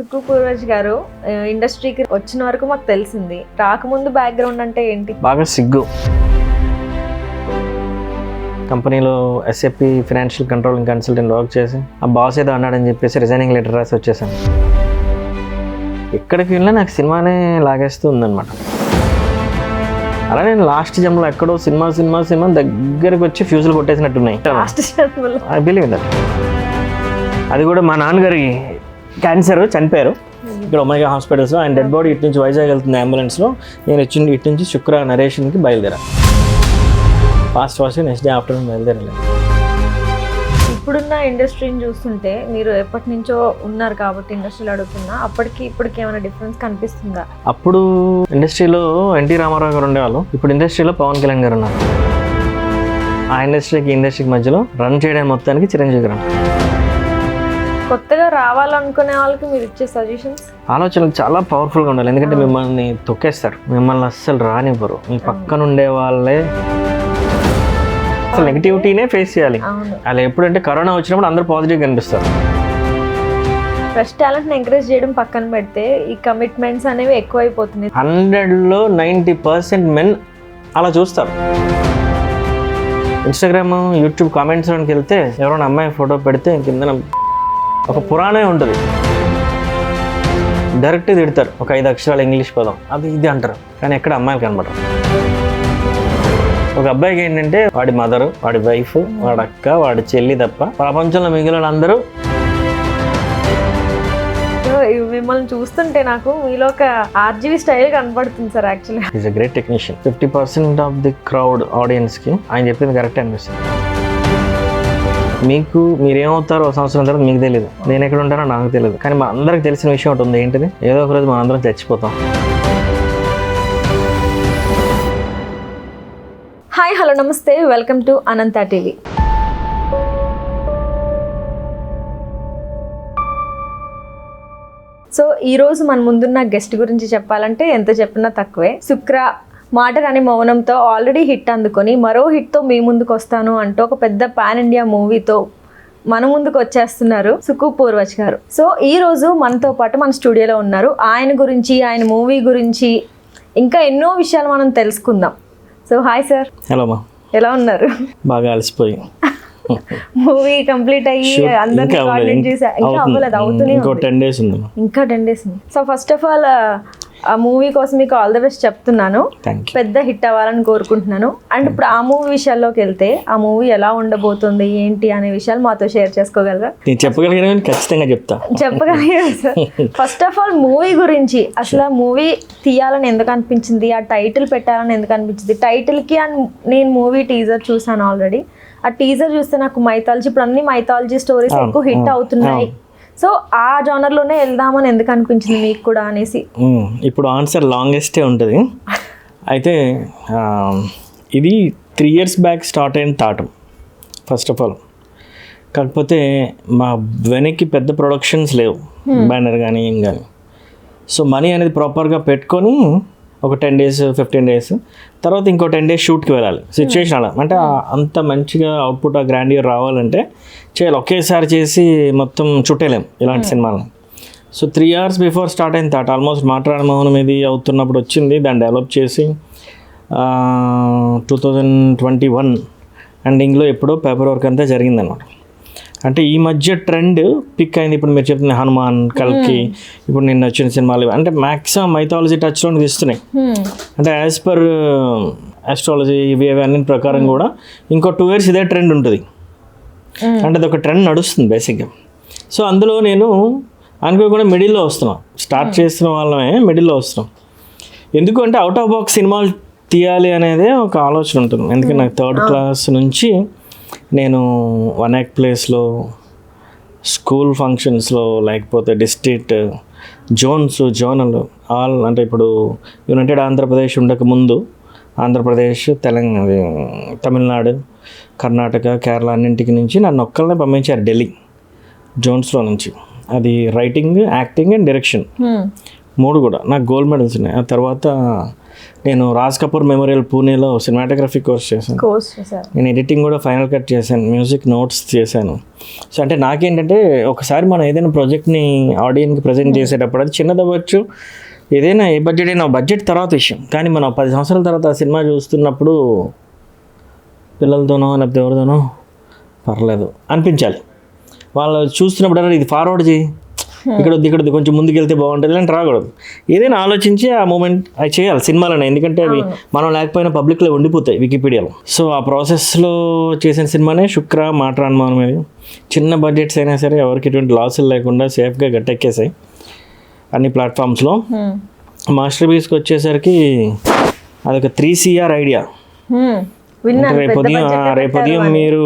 సుక్కు పూర్వజ్ గారు ఇండస్ట్రీకి వచ్చిన వరకు మాకు తెలిసింది. రాకముందు బ్యాక్గ్రౌండ్ అంటే ఏంటి? బాగా సిగ్గు. కంపెనీలో SAP financial controlling consultant work చేసి ఆ బాస్ ఏదో అన్నాడని చెప్పేసి రిజైనింగ్ లెటర్ రాసి వచ్చేసాను. ఎక్కడికి వెళ్ళినా నాకు సినిమానే లాగేస్తూ ఉందన్నమాట. అలా నేను లాస్ట్ జంలో ఎక్కడో సినిమా దగ్గరికి వచ్చి ఫ్యూజులు కొట్టేసినట్టున్నాయి. I believe that. అది కూడా మా నాన్నగారి క్యాన్సర్, చనిపోయారు ఇక్కడ ఒమేగా హాస్పిటల్స్. ఆయన డెడ్ బాడీ ఇటు నుంచి వైజాగ్ వెళ్తుంది అంబులెన్స్లో. నేను ఇటు నుంచి శుక్ర నరేషన్కి బయలుదేరా. ఫాస్ట్ నెక్స్ట్ డే ఆఫ్టర్నూన్ బయలుదేరలేదు. ఇప్పుడున్న ఇండస్ట్రీని చూస్తుంటే మీరు ఎప్పటి నుంచో ఉన్నారు కాబట్టి ఇండస్ట్రీలో అడుగుతున్నా, అప్పటికి ఇప్పటికి ఏమైనా డిఫరెన్స్ కనిపిస్తుందా? అప్పుడు ఇండస్ట్రీలో ఎన్టీ రామారావు గారు ఉండేవాళ్ళు, ఇప్పుడు ఇండస్ట్రీలో పవన్ కళ్యాణ్ గారు ఉన్నారు. ఆ ఇండస్ట్రీకి ఇండస్ట్రీకి మధ్యలో రన్ చేయడానికి మొత్తానికి చిరంజీవి గారు. కొత్తగా రావాలనుకునే వాళ్ళకి మీరు ఇచ్చే సజెషన్స్, ఆలోచనలు చాలా పవర్ఫుల్గా ఉండాలి. ఎందుకంటే మిమ్మల్ని తొక్కేస్తారు, మిమ్మల్ని అస్సలు రానివ్వరు. మీ పక్కన ఉండే వాళ్ళే అసలు నెగిటివిటీనే ఫేస్ చేయాలి. అలా ఎప్పుడంటే కరోనా వచ్చినప్పుడు అందరూ పాజిటివ్ కనిపిస్తారు. ఫ్రెష్ టాలెంట్ని ఎంకరేజ్ చేయడం పక్కన పెడితే ఈ కమిట్మెంట్స్ అనేవి ఎక్కువైపోతున్నాయి. 100లో 90% మెన్ అలా చూస్తారు. ఇన్స్టాగ్రామ్, యూట్యూబ్ కామెంట్స్లోకి వెళ్తే ఎవరైనా అమ్మాయి ఫోటో పెడితే కింద ఒక పురాణే ఉంటుంది. డైరెక్ట్ తిడతారు, ఒక 5 అక్షరాలు ఇంగ్లీష్ పదం అది ఇది అంటారు, కానీ ఎక్కడ అమ్మాయిలు కనబడరు. ఒక అబ్బాయికి ఏంటంటే వాడి మదరు, వాడి వైఫ్, వాడి అక్క, వాడి చెల్లి తప్ప ప్రపంచంలో మిగిలిన అందరూ. మిమ్మల్ని చూస్తుంటే నాకు మీలో ఒక ఆర్జీవి స్టైల్ కనబడుతుంది sir. Actually is a great technician. 50% of the crowd ఆడియన్స్కి ఆయన చెప్పింది కరెక్ట్ అనిపిస్తుంది. మీరేమవుతారో ఒక సంవత్సరం తర్వాత మీకు తెలియదు, నేను ఎక్కడ ఉంటానో నాకు తెలియదు, కానీ మా అందరికి తెలిసిన విషయం ఒకటి ఉంది. ఏంటిది? ఏదో ఒక రోజు మనం అందరం చచ్చిపోతాం. హాయ్, హలో, నమస్తే, welcome to Anantha TV. So ఈరోజు మన ముందున్న గెస్ట్ గురించి చెప్పాలంటే ఎంత చెప్పినా తక్కువే. శుక్ర మాట రాని మౌనంతో ఆల్రెడీ హిట్ అందుకొని మరో హిట్తో మీ ముందుకు వస్తాను అంటూ ఒక పెద్ద పాన్ ఇండియా మూవీతో మన ముందుకు వచ్చేస్తున్నారు సుక్కు పూర్వజ్ గారు. సో ఈ రోజు మనతో పాటు మన స్టూడియోలో ఉన్నారు. ఆయన గురించి, ఆయన మూవీ గురించి ఇంకా ఎన్నో విషయాలు మనం తెలుసుకుందాం. So hi sir. హలో మా, ఎలా ఉన్నారు? బాగా అలసిపోయి మూవీ కంప్లీట్ అయ్యి అందరినీ కోఆర్డినేట్ చేసి ఇంకా అవ్వలేదు, అవుతూనే ఇంకా 10 days ఉంది. సో ఫస్ట్ ఆఫ్ ఆల్ ఆ మూవీ కోసం మీకు ఆల్ ద బెస్ట్ చెప్తున్నాను. పెద్ద హిట్ అవ్వాలని కోరుకుంటున్నాను. అండ్ ఇప్పుడు ఆ మూవీ విషయాల్లోకి వెళ్తే, ఆ మూవీ ఎలా ఉండబోతుంది ఏంటి అనే విషయాలు మాతో షేర్ చేసుకోగలరా? నేను చెప్పగలిగిన ఖచ్చితంగా చెప్పగలిగాను sir. First of all movie గురించి, అసలు ఆ మూవీ తీయాలని ఎందుకు అనిపించింది, ఆ టైటిల్ పెట్టాలని ఎందుకు అనిపించింది? టైటిల్కి అండ్ నేను మూవీ టీజర్ చూసాను ఆల్రెడీ. ఆ టీజర్ చూస్తే నాకు మైథాలజీ, ఇప్పుడు అన్ని మైథాలజీ స్టోరీస్ ఎక్కువ హిట్ అవుతున్నాయి. సో ఆ జానర్లోనే వెళ్దామని ఎందుకు అనిపించింది మీకు కూడా అనేసి. ఇప్పుడు ఆన్సర్ లాంగెస్టే ఉంటుంది. అయితే ఇది 3 years బ్యాక్ స్టార్ట్ అయిన థాట్ ఫస్ట్ ఆఫ్ ఆల్. కాకపోతే మా వెనక్కి పెద్ద ప్రొడక్షన్స్ లేవు, బ్యానర్ కానీ ఏం కానీ. సో మనీ అనేది ప్రాపర్గా పెట్టుకొని ఒక 10 days 15 days తర్వాత ఇంకో 10 days షూట్కి వెళ్ళాలి. సిచ్యువేషన్ అలా అంటే అంత మంచిగా అవుట్పుట్, ఆ గ్రాండియర్ రావాలంటే చేయాలి. ఒకేసారి చేసి మొత్తం చుట్టేలేం ఇలాంటి సినిమాలను. సో 3 years బిఫోర్ స్టార్ట్ అయిన థాట్ ఆల్మోస్ట్ మాట్లాడ మౌనం ఇది అవుతున్నప్పుడు వచ్చింది. దాన్ని డెవలప్ చేసి 2021 ఎండింగ్లో ఎప్పుడో పేపర్ వర్క్ అంతా జరిగిందన్నమాట. అంటే ఈ మధ్య ట్రెండ్ పిక్ అయింది. ఇప్పుడు మీరు చెప్తున్న హనుమాన్, కల్కి, ఇప్పుడు నిన్న వచ్చిన సినిమాలు అంటే మ్యాక్సిమం మైథాలజీ టచ్లో తీస్తున్నాయి. అంటే యాజ్ పర్ ఆస్ట్రాలజీ ఇవి అన్ని ప్రకారం కూడా ఇంకో 2 years ఇదే ట్రెండ్ ఉంటుంది. అంటే అది ఒక ట్రెండ్ నడుస్తుంది బేసిక్గా. సో అందులో నేను అనుకోకుండా మిడిల్లో వస్తున్నాం. స్టార్ట్ చేస్తున్న వాళ్ళమే మిడిల్లో వస్తున్నాం. ఎందుకు అంటే అవుట్ ఆఫ్ బాక్స్ సినిమాలు తీయాలి అనేదే ఒక ఆలోచన ఉంటుంది. ఎందుకంటే నాకు 3rd class నుంచి నేను 1 Act ప్లేస్లో, స్కూల్ ఫంక్షన్స్లో, లేకపోతే డిస్ట్రిక్ట్, జోనల్ ఆల్ అంటే ఇప్పుడు యునైటెడ్ ఆంధ్రప్రదేశ్ ఉండకముందు ఆంధ్రప్రదేశ్, తెలంగాణ, తమిళనాడు, కర్ణాటక, కేరళ అన్నింటికి నుంచి నన్ను ఒక్కళ్ళనే పంపించారు ఢిల్లీ జోన్స్లో నుంచి. అది రైటింగ్, యాక్టింగ్ అండ్ డైరెక్షన్ 3 కూడా నాకు గోల్డ్ మెడల్స్ ఉన్నాయి. ఆ తర్వాత నేను రాజ్ కపూర్ మెమోరియల్ పూణేలో సినిమాటోగ్రఫీ కోర్స్ చేశాను. కోర్స్ చేశారు. నేను ఎడిటింగ్ కూడా ఫైనల్ కట్ చేశాను, మ్యూజిక్ నోట్స్ చేశాను. సో అంటే నాకేంటంటే ఒకసారి మనం ఏదైనా ప్రాజెక్ట్ని ఆడియన్కి ప్రజెంట్ చేసేటప్పుడు అది చిన్నదవ్వచ్చు, ఏదైనా ఏ బడ్జెట్ అయినా బడ్జెట్ తర్వాత విషయం, కానీ మనం 10 సంవత్సరాల తర్వాత ఆ సినిమా చూస్తున్నప్పుడు పిల్లలతోనో లేకపోతే ఎవరితోనో పర్లేదు అనిపించాలి. వాళ్ళు చూస్తున్నప్పుడు ఇది ఫార్వర్డ్ చేయి, ఇక్కడ కొంచెం ముందుకు వెళ్తే బాగుంటుంది అని రాకూడదు. ఏదైనా ఆలోచించి ఆ మూమెంట్ అది చేయాలి సినిమాలోనే, ఎందుకంటే అవి మనం లేకపోయినా పబ్లిక్లో ఉండిపోతాయి వికీపీడియాలో. సో ఆ ప్రాసెస్లో చేసిన సినిమానే శుక్ర, మాట రానుమానం. అనేది చిన్న బడ్జెట్స్ అయినా సరే ఎవరికి ఎటువంటి లాసులు లేకుండా సేఫ్గా గట్టెక్కేసాయి అన్ని ప్లాట్ఫామ్స్లో. మాస్టర్ పీస్కి వచ్చేసరికి అదొక 3 CR ఐడియా. రేపు ఉదయం మీరు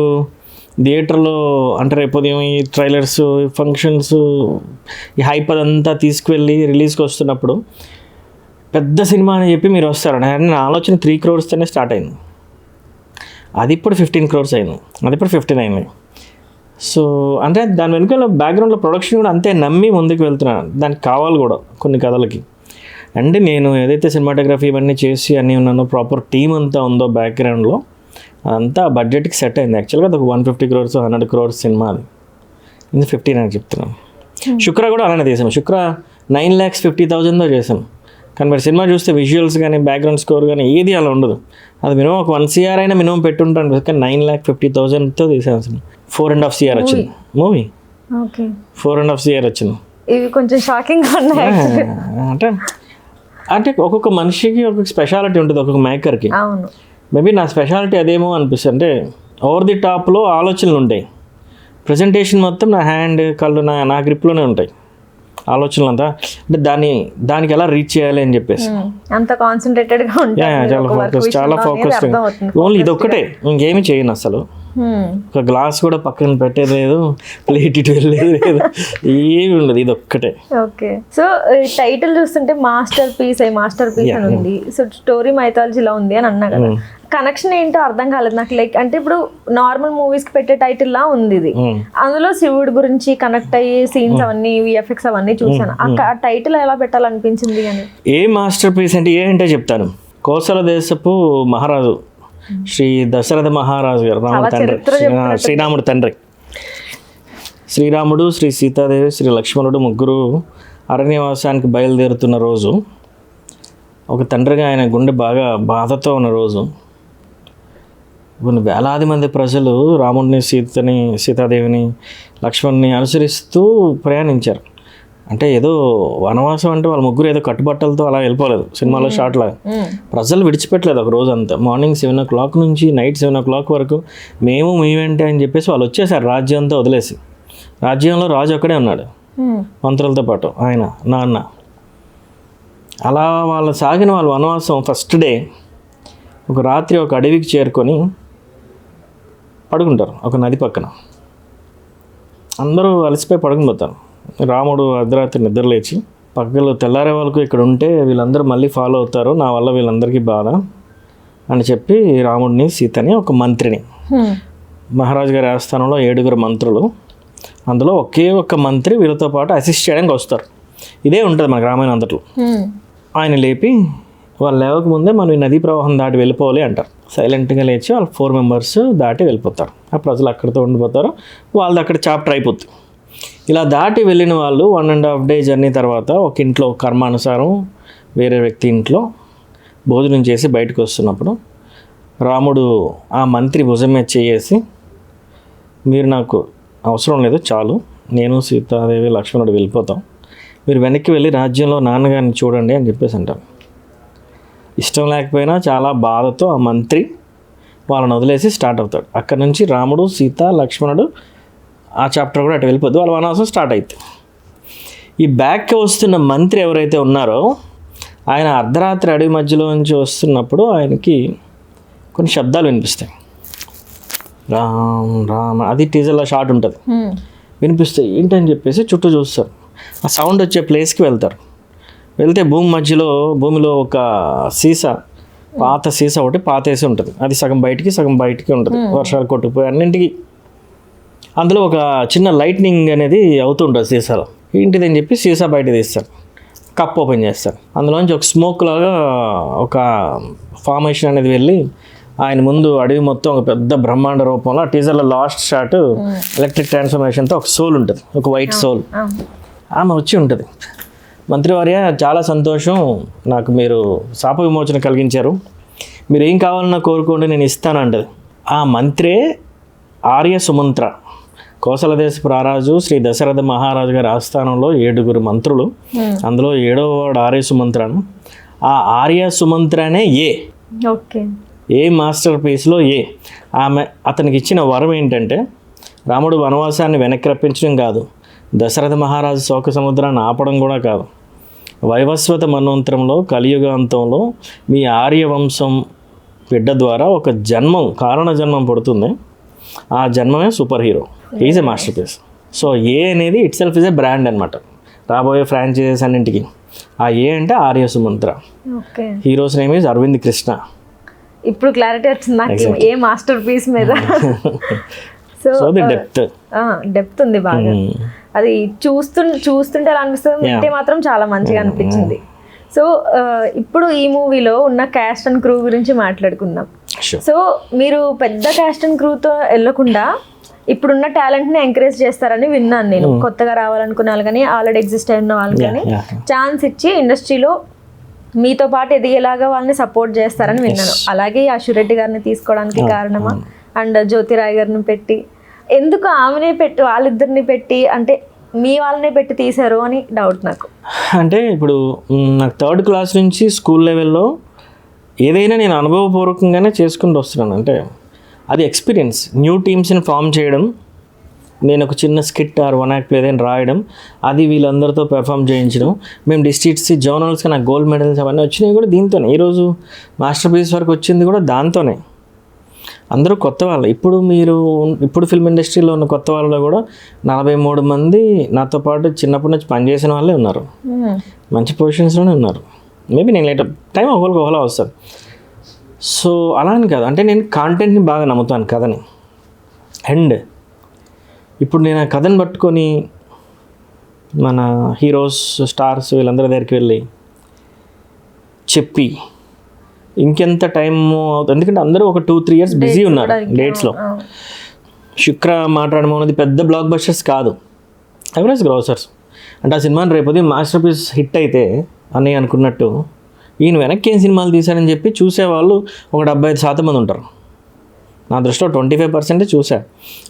థియేటర్లో అంటే రేపు ఉదయం ఈ ట్రైలర్స్, ఫంక్షన్స్, ఈ హైప్ అదంతా తీసుకువెళ్ళి రిలీజ్కి వస్తున్నప్పుడు పెద్ద సినిమా అని చెప్పి మీరు వస్తారు. నా ఆలోచన 3 crores-తోనే స్టార్ట్ అయింది. అది ఇప్పుడు 15 crores అయింది, అది ఇప్పుడు 15 అయింది. సో అంటే దాని వెనుక బ్యాక్గ్రౌండ్లో ప్రొడక్షన్ కూడా అంతే నమ్మి ముందుకు వెళ్తున్నాను. దానికి కావాలి కూడా కొన్ని కథలకి. అంటే నేను ఏదైతే సినిమాటోగ్రఫీ ఇవన్నీ చేసి అన్నీ ఉన్నానో, ప్రాపర్ టీం అంతా ఉందో బ్యాక్గ్రౌండ్లో, అదంతా బడ్జెట్కి సెట్ అయింది. యాక్చువల్గా అది ఒక 150 crores 100 crores సినిమా, అది ఇది 15 అని చెప్తున్నాను. శుక్ర కూడా అలానే చేసాము. శుక్ర 9,50,000తో చేసాము. కానీ మరి సినిమా చూస్తే విజువల్స్ కానీ బ్యాక్గ్రౌండ్ స్కోర్ కానీ ఏది అలా ఉండదు. అది మినిమం ఒక 1 CR అయినా మినిమం పెట్టుంటాను, కానీ 9,50,000తో తీసాను సినిమా. 4.5 CR వచ్చింది మూవీ. 4.5 CR వచ్చింది. ఇవి కొంచెం షాకింగ్గా ఉన్నాయి. అంటే ఒక్కొక్క మనిషికి ఒక్కొక్క స్పెషాలిటీ ఉంటుంది, ఒక్కొక్క మేకర్కి. అవును, మేబీ నా స్పెషాలిటీ అదేమో అనిపిస్తుంది. అంటే ఓవర్ ది టాప్లో ఆలోచనలు ఉంటాయి, ప్రజెంటేషన్ మొత్తం నా హ్యాండ్ కళ్ళు నా గ్రిప్లోనే ఉంటాయి ఆలోచనలు అంతా. అంటే దానికి ఎలా రీచ్ చేయాలి అని చెప్పేసి అంత కాన్సన్ట్రేటెడ్గా ఉంటాయి. చాలా ఫోకస్డ్. ఓన్లీ ఇది ఒక్కటే, ఇంకేమీ చేయను అసలు. ఒక గ్లాస్ కూడా పక్కన పెట్టేది లేదు, ప్లేట్ ఇటు వెళ్ళేది లేదు, ఏమి ఉండదు, ఇది ఒక్కటే. ఓకే. సో టైటిల్ చూస్తుంటే మాస్టర్ పీస్ అని ఉంది. సో స్టోరీ మైథాలజీలో ఉంది అని అన్నా కదా, కనెక్షన్ ఏంటో అర్థం కాలేదు నాకు. లైక్ అంటే ఇప్పుడు నార్మల్ మూవీస్ కి పెట్టే టైటిల్ లా ఉంది ఇది. అందులో శివుడి గురించి కనెక్ట్ అయ్యే సీన్స్ అవన్నీ, VFX అవన్నీ చూసాను. ఆ టైటిల్ ఎలా పెట్టాలనిపించింది అని. ఏ మాస్టర్ పీస్ అంటే ఏంటో చెప్తాను. కోసల దేశపు మహారాజు శ్రీ దశరథ మహారాజు గారు, శ్రీరాముడు తండ్రి. శ్రీరాముడు, శ్రీ సీతాదేవి, శ్రీ లక్ష్మణుడు ముగ్గురు అరణ్యవాసానికి బయలుదేరుతున్న రోజు, ఒక తండ్రిగా ఆయన గుండె బాగా బాధతో ఉన్న రోజు, కొన్ని వేలాది మంది ప్రజలు రాముడిని, సీతాదేవిని, లక్ష్మణుని అనుసరిస్తూ ప్రయాణించారు. అంటే ఏదో వనవాసం అంటే వాళ్ళ ముగ్గురు ఏదో కట్టుబట్టలతో అలా వెళ్ళిపోలేదు సినిమాలో షార్ట్ లాగా. ప్రజలు విడిచిపెట్టలేదు ఒక రోజు అంతా. మార్నింగ్ 7 o'clock నుంచి నైట్ 7 o'clock వరకు మేమేంటి అని చెప్పేసి వాళ్ళు వచ్చేసారు రాజ్యం అంతా వదిలేసి. రాజ్యంలో రాజు ఒక్కడే ఉన్నాడు మంత్రులతో పాటు, ఆయన నాన్న. అలా వాళ్ళు సాగిన వాళ్ళ వనవాసం ఫస్ట్ డే ఒక రాత్రి ఒక అడవికి చేరుకొని పడుకుంటారు ఒక నది పక్కన. అందరూ అలసిపోయి పడుకుని పోతారు. రాముడు అర్ధరాత్రి నిద్రలేచి పక్కలో తెల్లారే వాళ్ళకు ఇక్కడ ఉంటే వీళ్ళందరూ మళ్ళీ ఫాలో అవుతారు, నా వల్ల వీళ్ళందరికీ బాధ అని చెప్పి రాముడిని, సీతని, ఒక మంత్రిని, మహారాజు గారి ఆస్థానంలో 7 మంత్రులు, అందులో ఒకే ఒక్క మంత్రి వీళ్ళతో పాటు అసిస్ట్ చేయడానికి వస్తారు. ఇదే ఉంటుంది మన రామాయణం అంతట్లో. ఆయన లేపి వాళ్ళు లేవకముందే మనం ఈ నదీ ప్రవాహం దాటి వెళ్ళిపోవాలి అంటారు. సైలెంట్గా లేచి వాళ్ళు 4 members దాటి వెళ్ళిపోతారు. ఆ ప్రజలు అక్కడితో ఉండిపోతారు, వాళ్ళది అక్కడ చాప్టర్ అయిపోతుంది. ఇలా దాటి వెళ్ళిన వాళ్ళు 1.5 day జర్నీ తర్వాత ఒక ఇంట్లో కర్మానుసారం వేరే వ్యక్తి ఇంట్లో భోజనం చేసి బయటకు వస్తున్నప్పుడు రాముడు ఆ మంత్రి భుజం మీద చేసి, మీరు నాకు అవసరం లేదు, చాలు, నేను, సీతాదేవి, లక్ష్మణుడు వెళ్ళిపోతాం, మీరు వెనక్కి వెళ్ళి రాజ్యంలో నాన్నగారిని చూడండి అని చెప్పేసి అంటారు. ఇష్టం లేకపోయినా చాలా బాధతో ఆ మంత్రి వాళ్ళని వదిలేసి స్టార్ట్ అవుతాడు. అక్కడ నుంచి రాముడు, సీత, లక్ష్మణుడు ఆ చాప్టర్ కూడా అటు వెళ్ళిపోద్దు, వాళ్ళ వనవాసం స్టార్ట్ అవుతుంది. ఈ బ్యాక్కి వస్తున్న మంత్రి ఎవరైతే ఉన్నారో ఆయన అర్ధరాత్రి అడవి మధ్యలో నుంచి వస్తున్నప్పుడు ఆయనకి కొన్ని శబ్దాలు వినిపిస్తాయి. రామ్ రామ్ అది టీజర్లో షార్ట్ ఉంటుంది. వినిపిస్తాయి ఏంటని చెప్పేసి చుట్టూ చూస్తారు. ఆ సౌండ్ వచ్చే ప్లేస్కి వెళ్తారు. వెళ్తే భూమిలో ఒక సీసా, పాత సీసా ఒకటి పాతేసి ఉంటుంది. అది సగం బయటికి ఉంటుంది, వర్షాలు కొట్టుకుపోయి అన్నింటికి. అందులో ఒక చిన్న లైట్నింగ్ అనేది అవుతుంటుంది సీసాలో. ఏంటిదని చెప్పి సీసా బయట తీస్తారు. కప్ ఓపెన్ చేస్తారు, అందులోంచి ఒక స్మోక్ లాగా ఒక ఫార్మేషన్ అనేది వెళ్ళి ఆయన ముందు అడవి మొత్తం ఒక పెద్ద బ్రహ్మాండ రూపంలో టీజర్లో లాస్ట్ షాట్ ఎలక్ట్రిక్ ట్రాన్స్ఫర్మేషన్తో ఒక సోల్ ఉంటుంది, ఒక వైట్ సోల్ ఆమె వచ్చి ఉంటుంది. మంత్రివర్య చాలా సంతోషం, నాకు మీరు శాప విమోచన కలిగించారు, మీరు ఏం కావాలన్నా కోరుకోండి నేను ఇస్తాను అంటది. ఆ మంత్రే ఆర్య సుమంత్ర, కోసల దేశపు రారాజు శ్రీ దశరథ మహారాజు గారి ఆస్థానంలో 7 మంత్రులు, అందులో 7వ వాడు ఆర్య సుమంత్రను. ఆ ఆర్య సుమంత్రనే ఓకే ఏ మాస్టర్ పీస్లో ఆమె అతనికి ఇచ్చిన వరం ఏంటంటే రాముడు వనవాసాన్ని వెనక్కి రప్పించడం కాదు, దశరథ మహారాజు శోక సముద్రాన్ని ఆపడం కూడా కాదు, వైవస్వత మన్వంతరంలో కలియుగ అంతంలో మీ ఆర్యవంశం బిడ్డ ద్వారా ఒక జన్మం, కారణ జన్మం పడుతుంది, ఆ జన్మమే super hero, is a masterpiece. So అనేది itself is a brand అనమాట రాబోయే ఫ్రాంచైజెస్ అన్నింటికి. ఆ అంటే Arya Sumantra, heroes name is Aravind Krishna. ఇప్పుడు క్లారిటీ వచ్చింది నాకు ఏ మాస్టర్ పీస్ మీద. సో ది డెప్త్ ఉంది బాగా, అది చూస్తుంటే ఎలా అనిపిస్తుంది అంటే మాత్రం చాలా మంచిగా అనిపించింది. సో ఇప్పుడు ఈ మూవీలో ఉన్న క్యాస్ట్ అండ్ క్రూ గురించి మాట్లాడుకుందాం. సో మీరు పెద్ద క్యాస్ట్ అండ్ క్రూతో వెళ్ళకుండా ఇప్పుడున్న టాలెంట్ని ఎంకరేజ్ చేస్తారని విన్నాను నేను. కొత్తగా రావాలనుకున్న వాళ్ళు కానీ ఆల్రెడీ ఎగ్జిస్ట్ అయిన వాళ్ళు కానీ ఛాన్స్ ఇచ్చి ఇండస్ట్రీలో మీతో పాటు ఎదిగేలాగా వాళ్ళని సపోర్ట్ చేస్తారని విన్నాను. అలాగే అశురెడ్డి గారిని తీసుకోవడానికి కారణమా, అండ్ జ్యోతిరాయ్ గారిని పెట్టి ఎందుకు ఆమెనే పెట్టి వాళ్ళిద్దరిని పెట్టి అంటే మీ వాళ్ళనే పెట్టి తీశారు అని డౌట్ నాకు. అంటే ఇప్పుడు నాకు 3rd క్లాస్ నుంచి స్కూల్ లెవెల్లో ఏదైనా నేను అనుభవపూర్వకంగానే చేసుకుంటూ వస్తున్నాను. అంటే అది ఎక్స్పీరియన్స్, న్యూ టీమ్స్ని ఫామ్ చేయడం, నేను ఒక చిన్న స్కిట్ ఆర్ 1 యాక్ట్ ఏదైనా రాయడం, అది వీళ్ళందరితో పెర్ఫామ్ చేయించడం, మేము డిస్ట్రిక్ట్స్ జోనల్స్కి నాకు గోల్డ్ మెడల్స్ అవన్నీ వచ్చినాయి కూడా దీంతోనే. ఈరోజు మాస్టర్ పీస్ వరకు వచ్చింది కూడా దాంతోనే. అందరూ కొత్త వాళ్ళు. ఇప్పుడు ఫిల్మ్ ఇండస్ట్రీలో ఉన్న కొత్త వాళ్ళలో కూడా 43 మంది నాతో పాటు చిన్నప్పటి నుంచి పనిచేసిన వాళ్ళే ఉన్నారు, మంచి పొజిషన్స్లోనే ఉన్నారు. మేబీ నేను లేట్ టైం ఒకరికి ఒకలా వస్తుంది. సో అలా అని కాదు, అంటే నేను కాంటెంట్ని బాగా నమ్ముతాను, కథని. అండ్ ఇప్పుడు నేను ఆ కథను పట్టుకొని మన హీరోస్ స్టార్స్ వీళ్ళందరి దగ్గరికి వెళ్ళి చెప్పి ఇంకెంత టైం అవుతుంది, ఎందుకంటే అందరూ ఒక 2-3 ఇయర్స్ బిజీ ఉన్నారు డేట్స్లో. శుక్ర మాట్లాడడం అనేది పెద్ద బ్లాక్ బస్టర్స్ కాదు, ఎవరేజ్ గ్రోసర్స్. అంటే ఆ సినిమాని రేపొద్దు మాస్టర్ పీస్ హిట్ అయితే అని అనుకున్నట్టు ఈయన వెనక్కి ఏం సినిమాలు తీశారని చెప్పి చూసేవాళ్ళు ఒక 75% మంది ఉంటారు. నా దృష్టిలో 25% చూసా